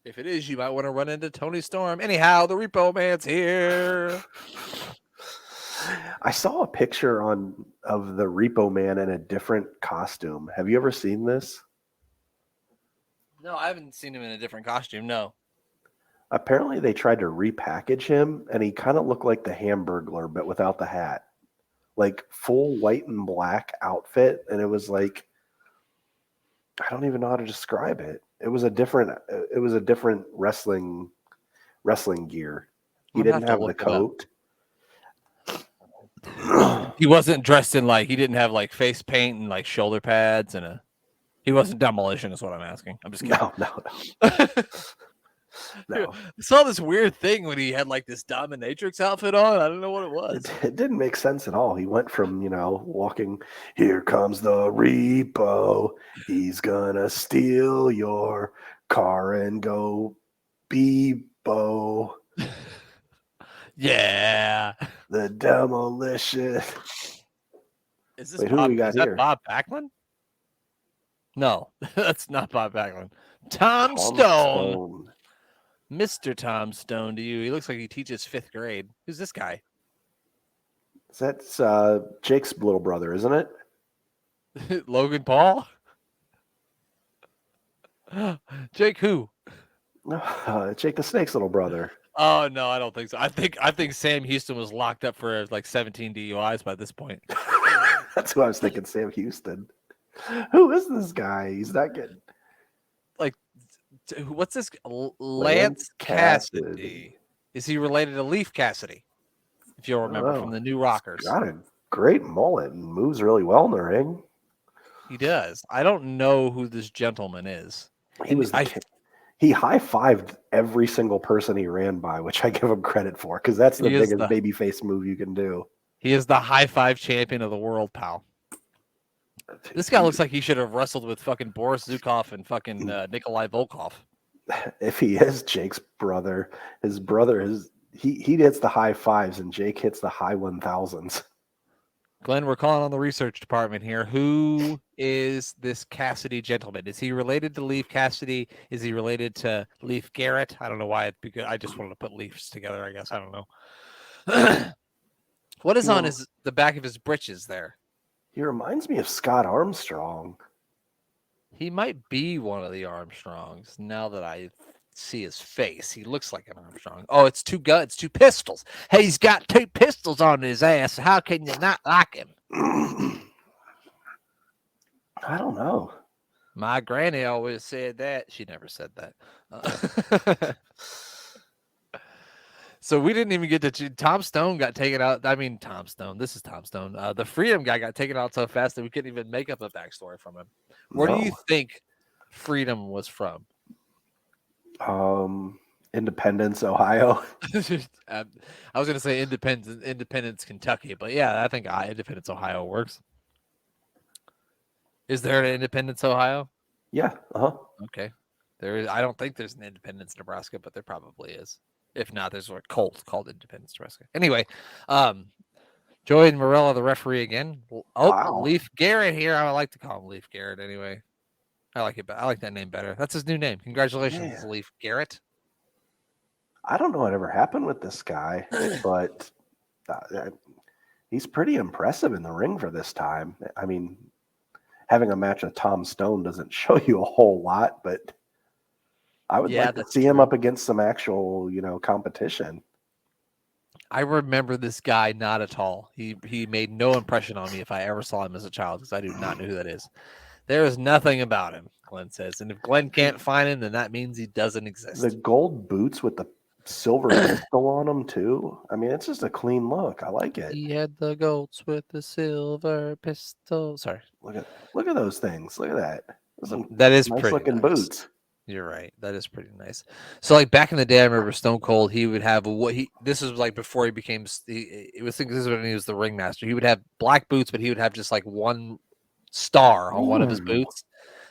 If it is, you might want to run into Tony Storm. Anyhow, the Repo Man's here. I saw a picture of the Repo Man in a different costume. Have you ever seen this? No, I haven't seen him in a different costume. No. Apparently, they tried to repackage him, and he kind of looked like the Hamburglar, but without the hat. Like full white and black outfit, and it was like, I don't even know how to describe it. It was a different wrestling gear. He didn't have the coat. He wasn't dressed in he didn't have face paint and shoulder pads and he wasn't Demolition is what I'm asking. I'm just kidding. No. No. I saw this weird thing when he had this dominatrix outfit on. I don't know what it was. It didn't make sense at all. He went from, walking, here comes the repo. He's gonna steal your car and go Bebo. Yeah. The demolition. Is this Bob, is that Bob Backlund? No, that's not Bob Backlund. Tom Stone. Mr. Tom Stone to you. He looks like he teaches 5th grade. Who's this guy? That's Jake's little brother, isn't it? Logan Paul? Jake who? Jake the Snake's little brother. Oh no, I don't think so. I think Sam Houston was locked up for 17 DUIs by this point. That's who I was thinking, Sam Houston. Who is this guy? He's not getting what's this? Lance Cassidy. Is he related to Leaf Cassidy? If you'll remember from the New Rockers. He's got a great mullet and moves really well in the ring. He does. I don't know who this gentleman is. He high-fived every single person he ran by, which I give him credit for, because that's the biggest babyface move you can do. He is the high-five champion of the world, pal. This guy looks like he should have wrestled with fucking Boris Zukov and fucking Nikolai Volkov. If he is Jake's brother, his brother is he hits the high fives and Jake hits the high 1000s. Glenn, we're calling on the research department here. Who is this Cassidy gentleman? Is he related to Leaf Cassidy? Is he related to Leaf Garrett? I don't know why. I just wanted to put Leafs together, I guess. I don't know. What is on the back of his britches there? He reminds me of Scott Armstrong. He might be one of the Armstrongs now that I see his face. He looks like an Armstrong. Oh, it's 2 guns, 2 pistols. Hey, he's got 2 pistols on his ass. How can you not like him? I don't know. My granny always said that. She never said that. So we didn't even get to Tom Stone got taken out. I mean, Tom Stone. This is Tom Stone. The Freedom guy got taken out so fast that we couldn't even make up a backstory from him. Where do you think Freedom was from? Independence, Ohio. I was going to say Independence, Kentucky, but yeah, I think Independence, Ohio works. Is there an Independence, Ohio? Yeah. Okay. There is. I don't think there's an Independence, Nebraska, but there probably is. If not, there's a cult called Independence, Nebraska. Anyway, Joey Morella, the referee again. Oh, Wow. Leaf Garrett here. I like to call him Leaf Garrett anyway. I like it. I like that name better. That's his new name. Congratulations, Man. Leaf Garrett. I don't know whatever happened with this guy, but he's pretty impressive in the ring for this time. I mean, having a match with Tom Stone doesn't show you a whole lot, but I would like to see him up against some actual, competition. I remember this guy not at all. He made no impression on me if I ever saw him as a child because I do not know who that is. There is nothing about him, Glenn says. And if Glenn can't find him, then that means he doesn't exist. The gold boots with the silver pistol on them, too. I mean, it's just a clean look. I like it. He had the golds with the silver pistol. Sorry. Look at those things. Look at that. That is nice pretty looking nice. boots. You're right. That is pretty nice. So, like back in the day, I remember Stone Cold. He would have this was like before he became. It was this is when he was the ringmaster. He would have black boots, but he would have just like one star on one of his boots.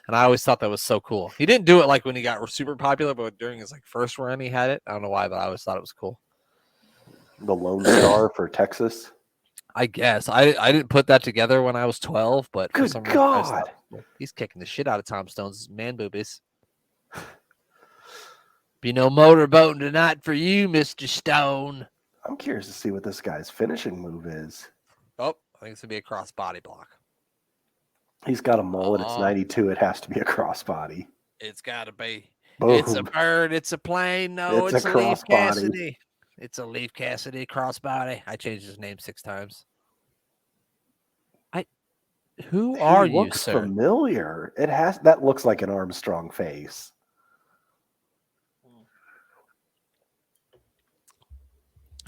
And I always thought that was so cool. He didn't do it like when he got super popular, but during his like first run, he had it. I don't know why, but I always thought it was cool. The Lone Star for Texas. I guess I didn't put that together when I was 12, but good for some reason, God, he's kicking the shit out of Tom Stone's man boobies. Be no motorboating tonight for you, Mr. Stone. I'm curious to see what this guy's finishing move is. Oh, I think it's gonna be a cross body block. He's got a mullet. It's 92. It has to be a crossbody. It's got to be. Boom. It's a bird. It's a plane. No, it's a Leaf Cassidy. It's a Leaf Cassidy crossbody. I changed his name 6 times. Who are you, sir? Looks familiar. That looks like an Armstrong face.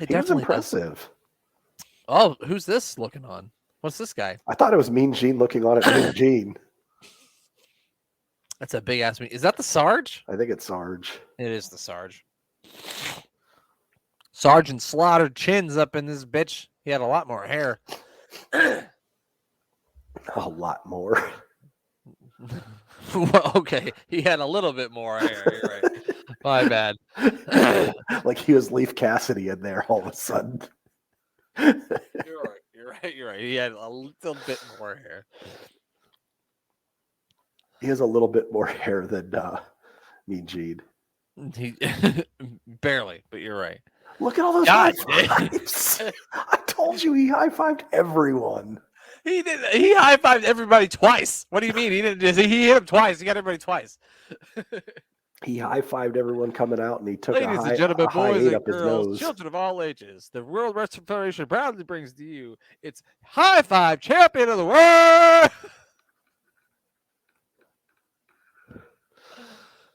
It was impressive. Does. Oh, who's this looking on? What's this guy? I thought it was Mean Gene looking on at Mean Gene. That's a big ass. Is that the Sarge? I think it's Sarge. It is the Sarge. Sergeant slaughtered chins up in this bitch. He had a lot more hair. A lot more. Well, okay, he had a little bit more hair. You're right. My bad. Like he was Leaf Cassidy in there all of a sudden. You're right. He had a little bit more hair. He has a little bit more hair than Mean Gene. He barely, but you're right. Look at all those high fives. I told you he high-fived everyone. He did. He high-fived everybody twice. What do you mean? He didn't just. He hit him twice. He got everybody twice. He high-fived everyone coming out, and he took Ladies and gentlemen, boys and up his girls, nose. children of all ages, the World Wrestling Federation proudly brings to you its High Five Champion of the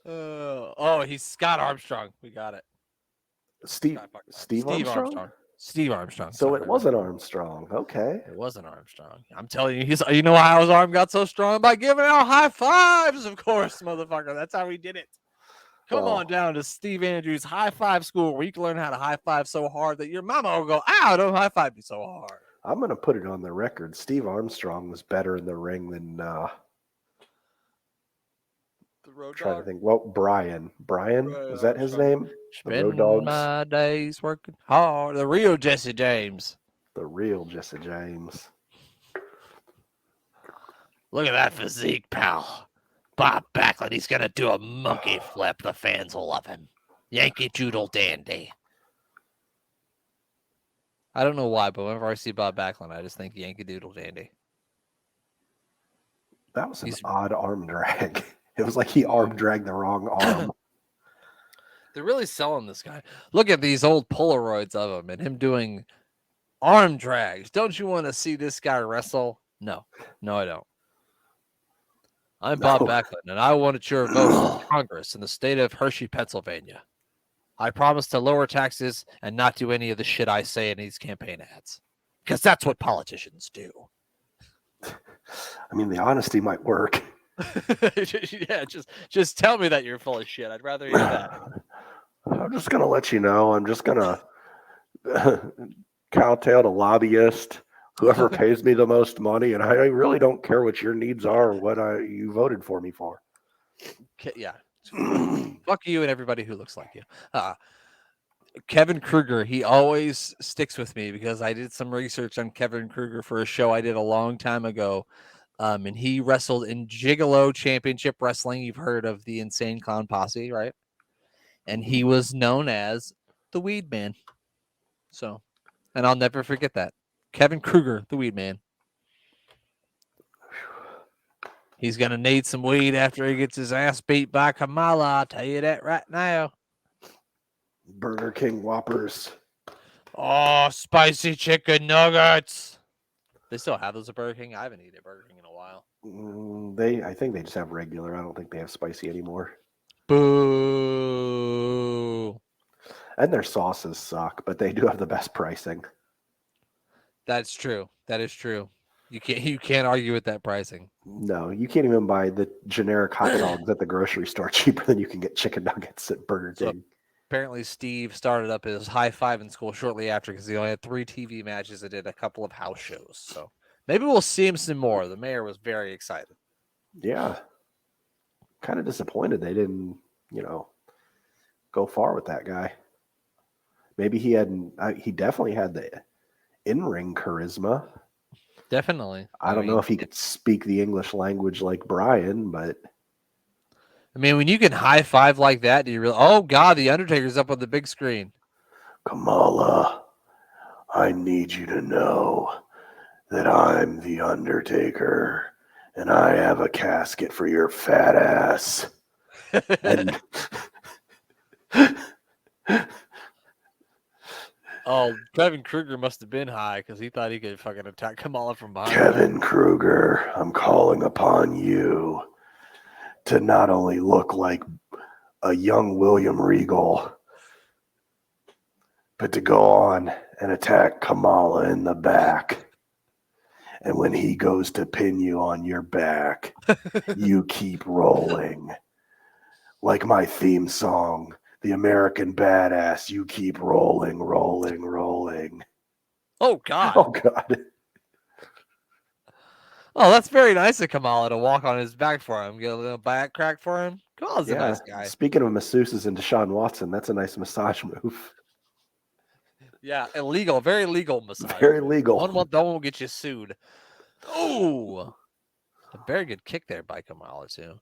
World. He's Scott Armstrong. We got it. Steve Armstrong? Steve Armstrong. So it wasn't Armstrong. Okay. It wasn't Armstrong. I'm telling you, you know how his arm got so strong? By giving out high fives, of course, motherfucker. That's how he did it. Come on down to Steve Andrews High Five School where you can learn how to high five so hard that your mama will go, ow, don't high five me so hard. I'm going to put it on the record. Steve Armstrong was better in the ring than the Road Dog. To think. Well, Brian, is that his name? Spend the Road my days working hard. The real Jesse James. Look at that physique, pal. Bob Backlund, he's going to do a monkey flip. The fans will love him. Yankee Doodle Dandy. I don't know why, but whenever I see Bob Backlund, I just think Yankee Doodle Dandy. That was an odd arm drag. It was like he arm dragged the wrong arm. They're really selling this guy. Look at these old Polaroids of him and him doing arm drags. Don't you want to see this guy wrestle? No, I don't. I'm Bob Backlund, and I wanted your vote for Congress in the state of Hershey, Pennsylvania. I promise to lower taxes and not do any of the shit I say in these campaign ads. Because that's what politicians do. I mean, the honesty might work. Yeah, just tell me that you're full of shit. I'd rather hear that. I'm just going to let you know. I'm just going to kowtow to lobbyist, whoever pays me the most money, and I really don't care what your needs are or what you voted for me for. Okay, yeah. Fuck you and everybody who looks like you. Kevin Kruger, he always sticks with me because I did some research on Kevin Kruger for a show I did a long time ago. And he wrestled in Gigolo Championship Wrestling. You've heard of the Insane Clown Posse, right? And he was known as the Weed Man. So, and I'll never forget that. Kevin Kruger, the Weed Man. He's going to need some weed after he gets his ass beat by Kamala. I'll tell you that right now. Burger King Whoppers. Oh, spicy chicken nuggets. They still have those at Burger King? I haven't eaten at Burger King in a while. I think they just have regular. I don't think they have spicy anymore. Boo. And their sauces suck, but they do have the best pricing. That's true. That is true. You can't argue with that pricing. No, you can't even buy the generic hot dogs at the grocery store cheaper than you can get chicken nuggets at Burger King. Apparently, Steve started up his high five in school shortly after because he only had 3 TV matches and did a couple of house shows. So maybe we'll see him some more. The mayor was very excited. Yeah. Kind of disappointed they didn't, go far with that guy. Maybe he definitely had the in-ring charisma. Definitely. I don't know if he could speak the English language like Brian, but I mean, when you can high five like that, do you really? Oh God, the Undertaker's up on the big screen. Kamala, I need you to know that I'm the Undertaker, and I have a casket for your fat ass. And oh, Kevin Kruger must have been high because he thought he could fucking attack Kamala from behind. Kevin Kruger, I'm calling upon you to not only look like a young William Regal, but to go on and attack Kamala in the back. And when he goes to pin you on your back, you keep rolling. Like my theme song, The American Badass, you keep rolling, rolling, rolling. Oh, God. Oh, God. Oh, that's very nice of Kamala to walk on his back for him. Get a little back crack for him. Kamala's a nice guy. Speaking of masseuses and Deshaun Watson, that's a nice massage move. Yeah, illegal. Very legal massage. Very legal. One will get you sued. Oh, a very good kick there by Kamala, too.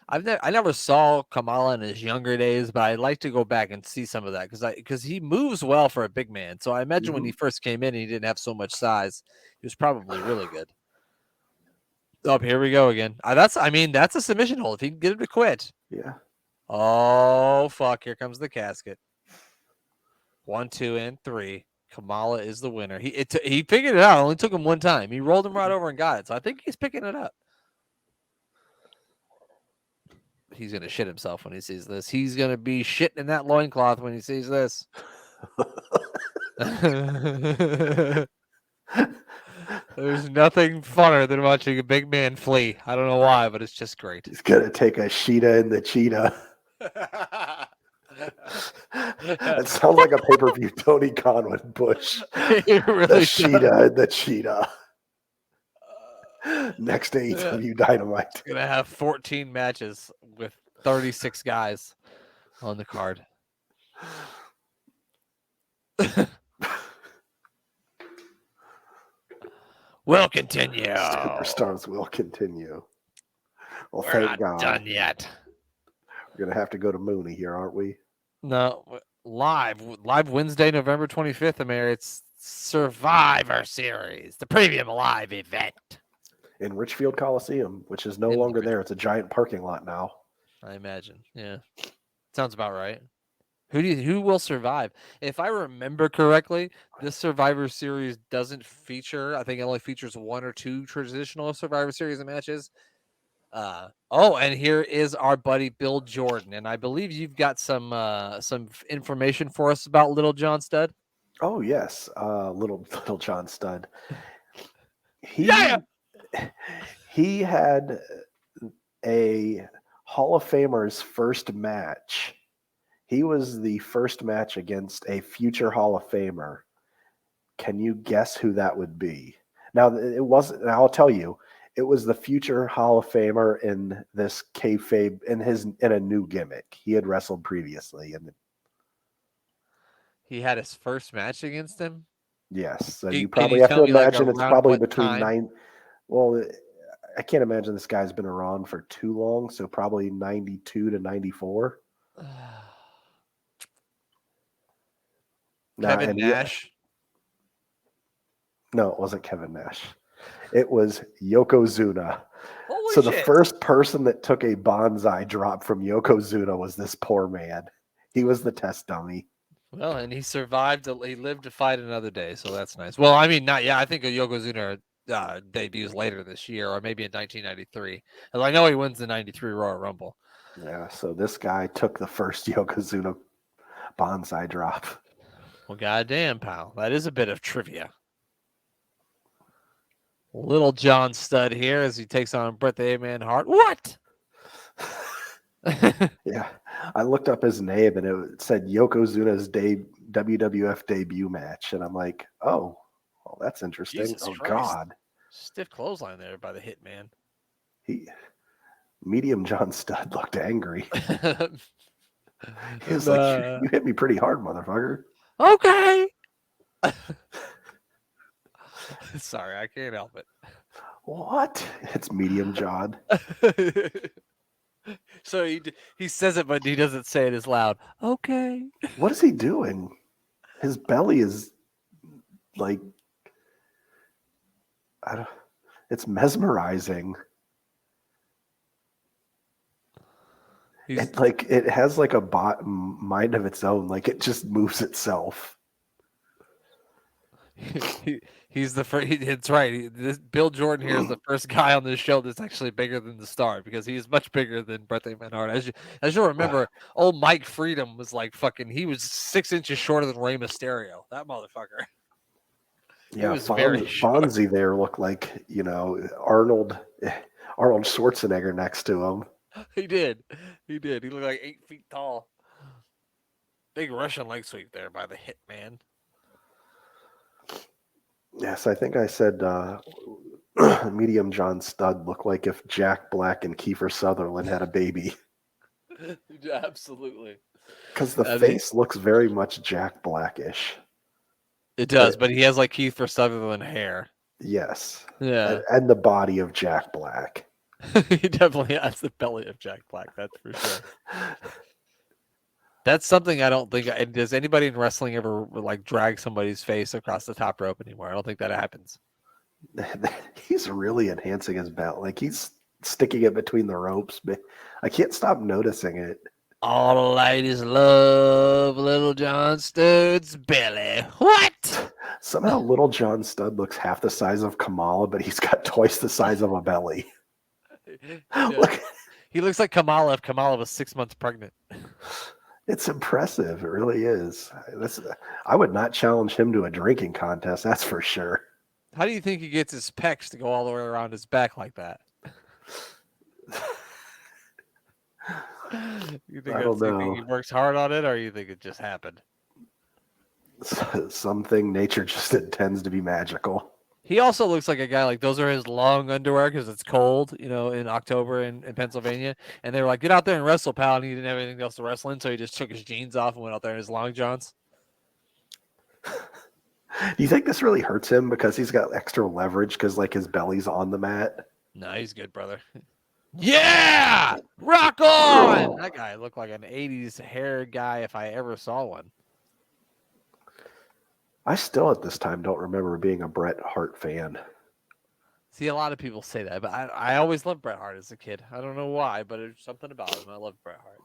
I never saw Kamala in his younger days, but I'd like to go back and see some of that because he moves well for a big man. So I imagine when he first came in, he didn't have so much size. He was probably really good. Oh, here we go again. That's a submission hold. If he can get him to quit. Yeah. Oh, fuck. Here comes the casket. 1, 2, and 3. Kamala is the winner. He figured it out. It only took him one time. He rolled him right over and got it. So I think he's picking it up. He's going to shit himself when he sees this. He's going to be shitting in that loincloth when he sees this. There's nothing funner than watching a big man flee. I don't know why, but it's just great. He's going to take a Sheeta and the Cheetah. That sounds like a pay-per-view Tony Khan would push. Really the Sheeta and the Cheetah. Next to AEW Dynamite. Going to have 14 matches with 36 guys on the card. We'll continue. Superstars will continue. Well, We're thank not God. done yet. We're going to have to go to Mooney here, aren't we? No, live Wednesday, November 25th, Amir. It's Survivor Series, the premium live event. In Richfield Coliseum, which is no longer there. It's a giant parking lot now. I imagine. Yeah. Sounds about right. Who will survive? If I remember correctly, this Survivor Series doesn't feature, I think it only features 1 or 2 traditional Survivor Series matches. And here is our buddy Bill Jordan, and I believe you've got some information for us about Little John Studd. Oh yes, little John Studd. He had a Hall of Famer's first match. He was the first match against a future Hall of Famer. Can you guess who that would be? Now it wasn't. And I'll tell you. It was the future Hall of Famer in this kayfabe in a new gimmick. He had wrestled previously, and He had his first match against him. Yes. So you Can probably you have tell to me like imagine it's around probably what between time? nine. Well, I can't imagine this guy's been around for too long. So probably 92 to 94. Nah, Kevin and yeah, Nash. no, it wasn't Kevin Nash. It was Yokozuna. Holy So the shit! first person that took a bonsai drop from Yokozuna was this poor man. He was the test dummy. Well, and he survived. He lived to fight another day, so that's nice. Well, I mean, not yeah. I think Yokozuna debuts later this year, or maybe in 1993. As I know he wins the '93 Royal Rumble. Yeah, so this guy took the first Yokozuna bonsai drop. Well, goddamn, pal, that is a bit of trivia. Little John Studd here as he takes on Bret the Man Hart. What? Yeah, I looked up his name and it said Yokozuna's WWF debut match, and I'm like, oh, well, that's interesting. Jesus Oh Christ! God, Stiff clothesline there by the Hitman. he medium John Studd looked angry. He was like, you hit me pretty hard, motherfucker. Okay. Sorry, I can't help it. What? It's medium John. So he says it, but he doesn't say it as loud. Okay. What is he doing? His belly is like, I don't, it's mesmerizing. It has like a mind of its own. Like it just moves itself. He's the first. It's right. Bill Jordan here is the first guy on this show that's actually bigger than the Star because he is much bigger than Bret the Man Hart. As you'll remember, old Mike Freedom was like fucking. He was 6 inches shorter than Rey Mysterio. That motherfucker. Yeah, was very short. Fonzie there looked like Arnold Schwarzenegger next to him. He did. He did. He looked like 8 feet tall. Big Russian leg sweep there by the Hitman. Yes, I think I said medium John Studd looked like if Jack Black and Kiefer Sutherland had a baby. Absolutely. Because the face looks very much Jack Blackish. It does, but he has like Kiefer Sutherland hair. Yes. Yeah. And the body of Jack Black. He definitely has the belly of Jack Black, that's for sure. That's something I don't think. Does anybody in wrestling ever like drag somebody's face across the top rope anymore? I don't think that happens. He's really enhancing his belt. Like he's sticking it between the ropes. But I can't stop noticing it. All the ladies love Little John Studd's belly. What? Somehow Little John Studd looks half the size of Kamala, but he's got twice the size of a belly. Look. He looks like Kamala if Kamala was 6 months pregnant. It's impressive. It really is. I would not challenge him to a drinking contest. That's for sure. How do you think he gets his pecs to go all the way around his back like that? You think he works hard on it, or you think it just happened? Something nature just intends to be magical. He also looks like a guy like those are his long underwear because it's cold, in October in Pennsylvania. And they were like, get out there and wrestle, pal. And he didn't have anything else to wrestle in. So he just took his jeans off and went out there in his long johns. Do you think this really hurts him because he's got extra leverage because like his belly's on the mat? No, he's good, brother. Yeah! Rock on! That guy looked like an 80s hair guy if I ever saw one. I still at this time don't remember being a Bret Hart fan. See, a lot of people say that, but I always loved Bret Hart as a kid. I don't know why, but there's something about him. I love Bret Hart.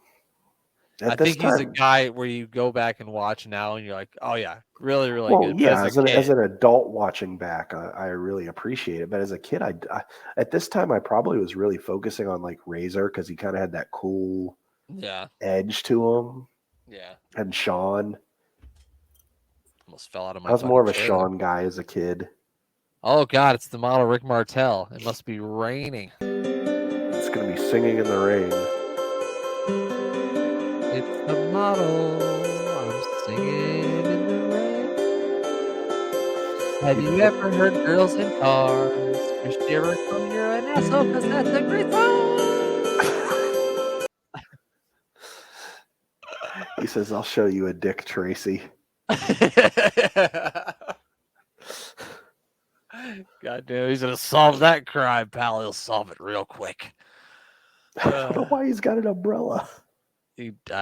I think he's a guy where you go back and watch now and you're like, oh, yeah, really, really good. Yeah, as an adult watching back, I really appreciate it. But as a kid, I at this time, I probably was really focusing on like Razor because he kind of had that cool edge to him. Yeah. And Shawn. Almost fell out of my I was more of a Shawn guy as a kid. Oh, God, it's the model Rick Martel. It must be raining. It's going to be singing in the rain. It's the model. I'm singing in the rain. Have you ever heard Girls in Cars? Wish you ever come you're an asshole because that's a great song. He says, I'll show you a Dick Tracy. God damn, he's gonna solve that crime, pal. He'll solve it real quick. I don't know why he's got an umbrella.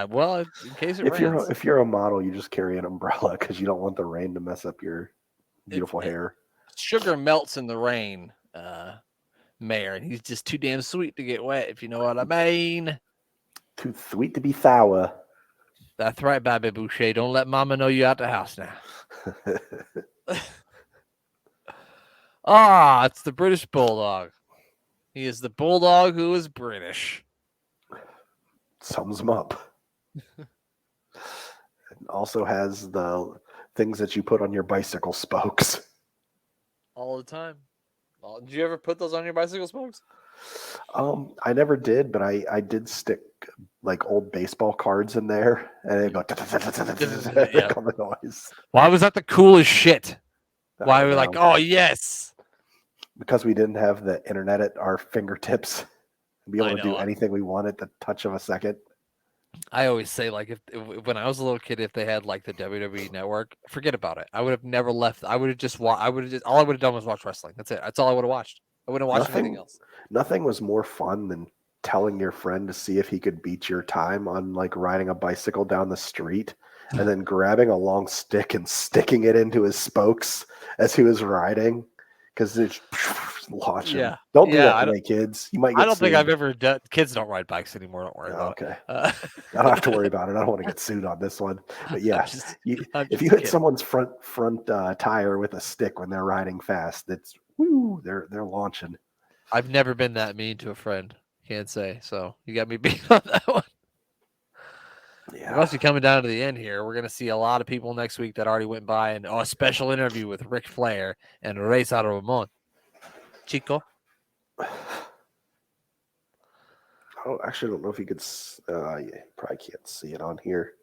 Well, in case it If rains. you're a model, you just carry an umbrella because you don't want the rain to mess up your If beautiful hair. sugar melts in the rain, Mayor, and he's just too damn sweet to get wet, if you know what I mean. Too sweet to be sour. That's right, Bobby Boucher. Don't let Mama know you out the house now. It's the British Bulldog. He is the Bulldog who is British. Sums him up. It also has the things that you put on your bicycle spokes. All the time. Did you ever put those on your bicycle spokes? I never did, but I did stick like old baseball cards in there, and it go make all the noise. Why was that the coolest shit? Why I were we don't like, know. oh yes? Because we didn't have the internet at our fingertips, be able I to do know. anything we want at the touch of a second. I always say, like, if when I was a little kid, if they had like the WWE Network, forget about it. I would have never left. I would have just all I would have done was watch wrestling. That's it. That's all I would have watched. I wouldn't have watched anything else. Nothing was more fun than telling your friend to see if he could beat your time on like riding a bicycle down the street and then grabbing a long stick and sticking it into his spokes as he was riding because it's launching. Yeah. Don't do Yeah, that today, kids. You might get I don't think I've sued. ever done. Kids don't ride bikes anymore. Don't worry about Okay. it. I don't have to worry about it. I don't want to get sued on this one. But yeah, if you hit kidding. someone's front tire with a stick when they're riding fast, it's woo, they're launching. I've never been that mean to a friend. Can't say. So you got me beat on that one. Yeah. We must be coming down to the end here. We're going to see a lot of people next week that already went by and a special interview with Ric Flair and Reza Ramon. Chico. Oh, actually, I don't know if you could. You probably can't see it on here.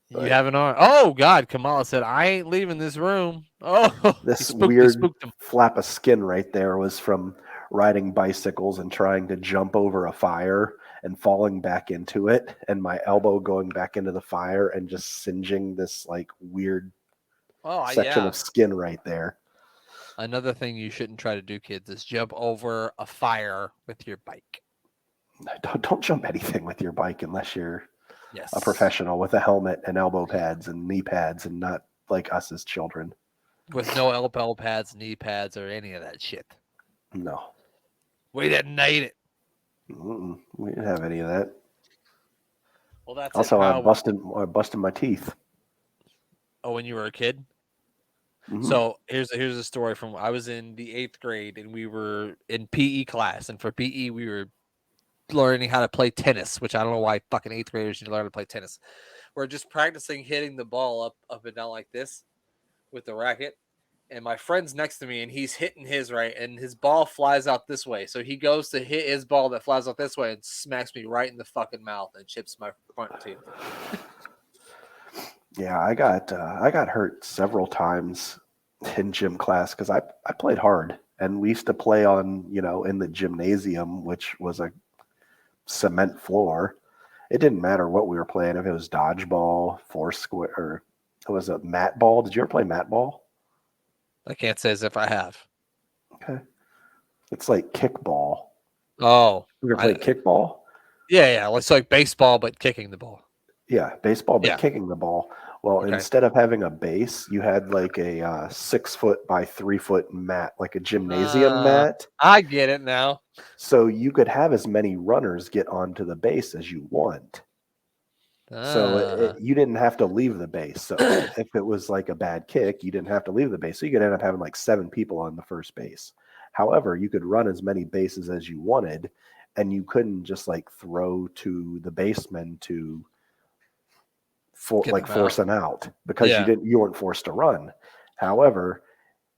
You have an arm. Oh, God. Kamala said, I ain't leaving this room. Oh, this weird flap of skin right there was from riding bicycles and trying to jump over a fire and falling back into it, and my elbow going back into the fire and just singeing this like weird section of skin right there. Another thing you shouldn't try to do, kids, is jump over a fire with your bike. Don't jump anything with your bike unless you're a professional with a helmet and elbow pads and knee pads and not like us as children. With no elbow pads, knee pads, or any of that shit. No. We didn't need it. We didn't have any of that. Well, that's also, I busted my teeth. Oh, when you were a kid? Mm-hmm. So here's a story from I was in the 8th grade and we were in PE class, and for PE we were learning how to play tennis, which I don't know why fucking 8th graders need to learn to play tennis. We're just practicing hitting the ball up and down like this with the racket. And my friend's next to me and he's hitting his right and his ball flies out this way. So he goes to hit his ball that flies out this way and smacks me right in the fucking mouth and chips my front teeth. Yeah, I got hurt several times in gym class because I played hard, and we used to play on, in the gymnasium, which was a cement floor. It didn't matter what we were playing, if it was dodgeball, foursquare, or it was a mat ball. Did you ever play mat ball? I can't say as if I have. Okay. It's like kickball. Oh. You ever played kickball? Yeah. It's like baseball, but kicking the ball. Yeah, baseball, but kicking the ball. Well, instead of having a base, you had like a 6 foot by 3 foot mat, like a gymnasium mat. I get it now. So you could have as many runners get onto the base as you want. So you didn't have to leave the base. So if it was like a bad kick, you didn't have to leave the base. So you could end up having like 7 people on the first base. However, you could run as many bases as you wanted, and you couldn't just like throw to the baseman to force them out because you weren't forced to run. However,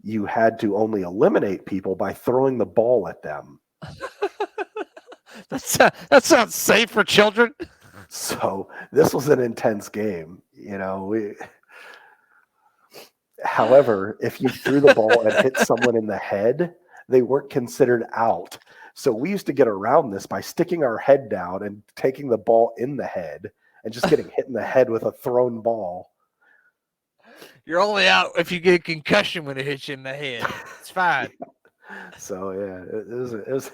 you had to only eliminate people by throwing the ball at them. That sounds safe for children. So this was an intense game, However, if you threw the ball and hit someone in the head, they weren't considered out. So we used to get around this by sticking our head down and taking the ball in the head and just getting hit in the head with a thrown ball. You're only out if you get a concussion when it hits you in the head. It's fine. So yeah, it was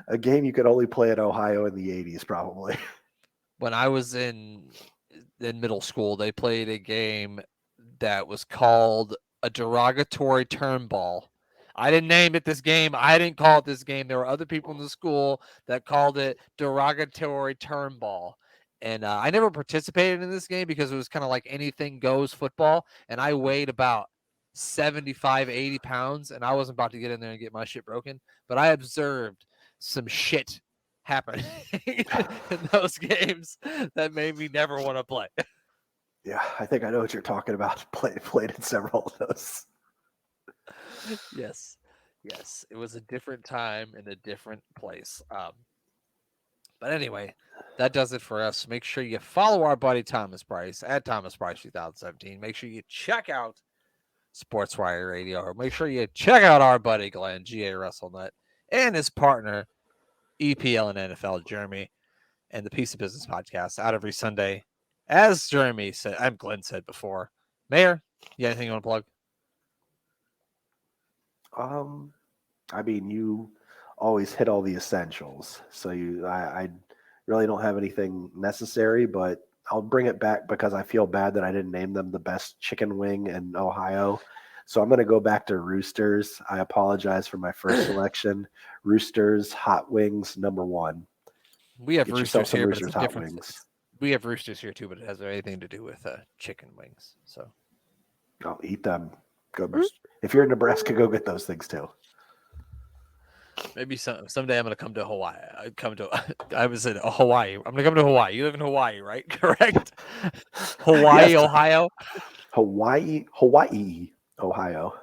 a game you could only play at Ohio in the '80s, probably. When I was in middle school, they played a game that was called a derogatory term ball. I didn't name it this game. I didn't call it this game. There were other people in the school that called it derogatory term ball. And I never participated in this game because it was kind of like anything goes football. And I weighed about 75, 80 pounds. And I wasn't about to get in there and get my shit broken. But I observed some shit happen in those games that made me never want to play. Yeah, I think I know what you're talking about. Played in several of those. Yes. Yes. It was a different time in a different place. But anyway, that does it for us. Make sure you follow our buddy Thomas Price at Thomas Price 2017. Make sure you check out Sports Wire Radio. Or make sure you check out our buddy Glenn, GA WrestleNet, and his partner, EPL and NFL, Jeremy, and the Piece of Business podcast out every Sunday. As Jeremy said, Glenn said before. Mayor, you got anything you want to plug? I mean, you always hit all the essentials, so I really don't have anything necessary, but I'll bring it back because I feel bad that I didn't name them the best chicken wing in Ohio. So I'm going to go back to Roosters. I apologize for my first selection. Roosters Hot Wings #1. We have Get Roosters yourself some here, Roosters but it's Hot different. Wings. We have Roosters here too, but it has anything to do with chicken wings. So I'll eat them. Go. If you're in Nebraska, go get those things too. maybe someday I'm going to come to Hawaii. I was in Hawaii. I'm going to come to Hawaii. You live in Hawaii, right? Correct? Hawaii, Yes. Ohio? Hawaii, Ohio.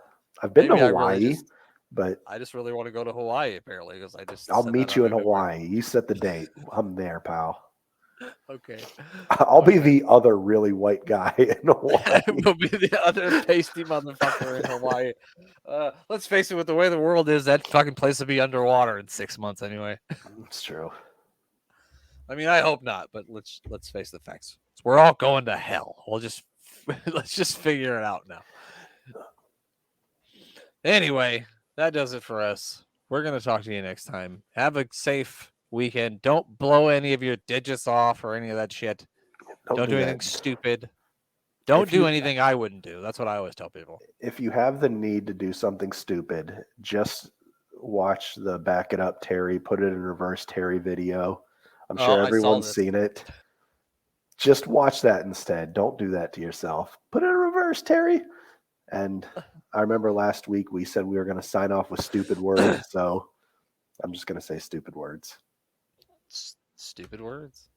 I've been Maybe to I really Hawaii, just but I just really want to go to Hawaii apparently because I just I'll set meet that you on in my memory. Hawaii. You set the date. I'm there, pal. Okay. I'll be the other really white guy in Hawaii. We'll be the other pasty motherfucker in Hawaii. Let's face it, with the way the world is, that fucking place will be underwater in 6 months anyway. It's true. I mean, I hope not, but let's face the facts. We're all going to hell. Let's just figure it out now. Anyway, that does it for us. We're going to talk to you next time. Have a safe weekend. Don't blow any of your digits off or any of that shit. Don't do anything stupid. Don't do anything I wouldn't do. That's what I always tell people. If you have the need to do something stupid, just watch the Back It Up Terry, put it in reverse Terry video. I'm sure everyone's seen it. Just watch that instead. Don't do that to yourself. Put it in reverse, Terry. And I remember last week we said we were going to sign off with stupid words, so I'm just going to say stupid words. Stupid words?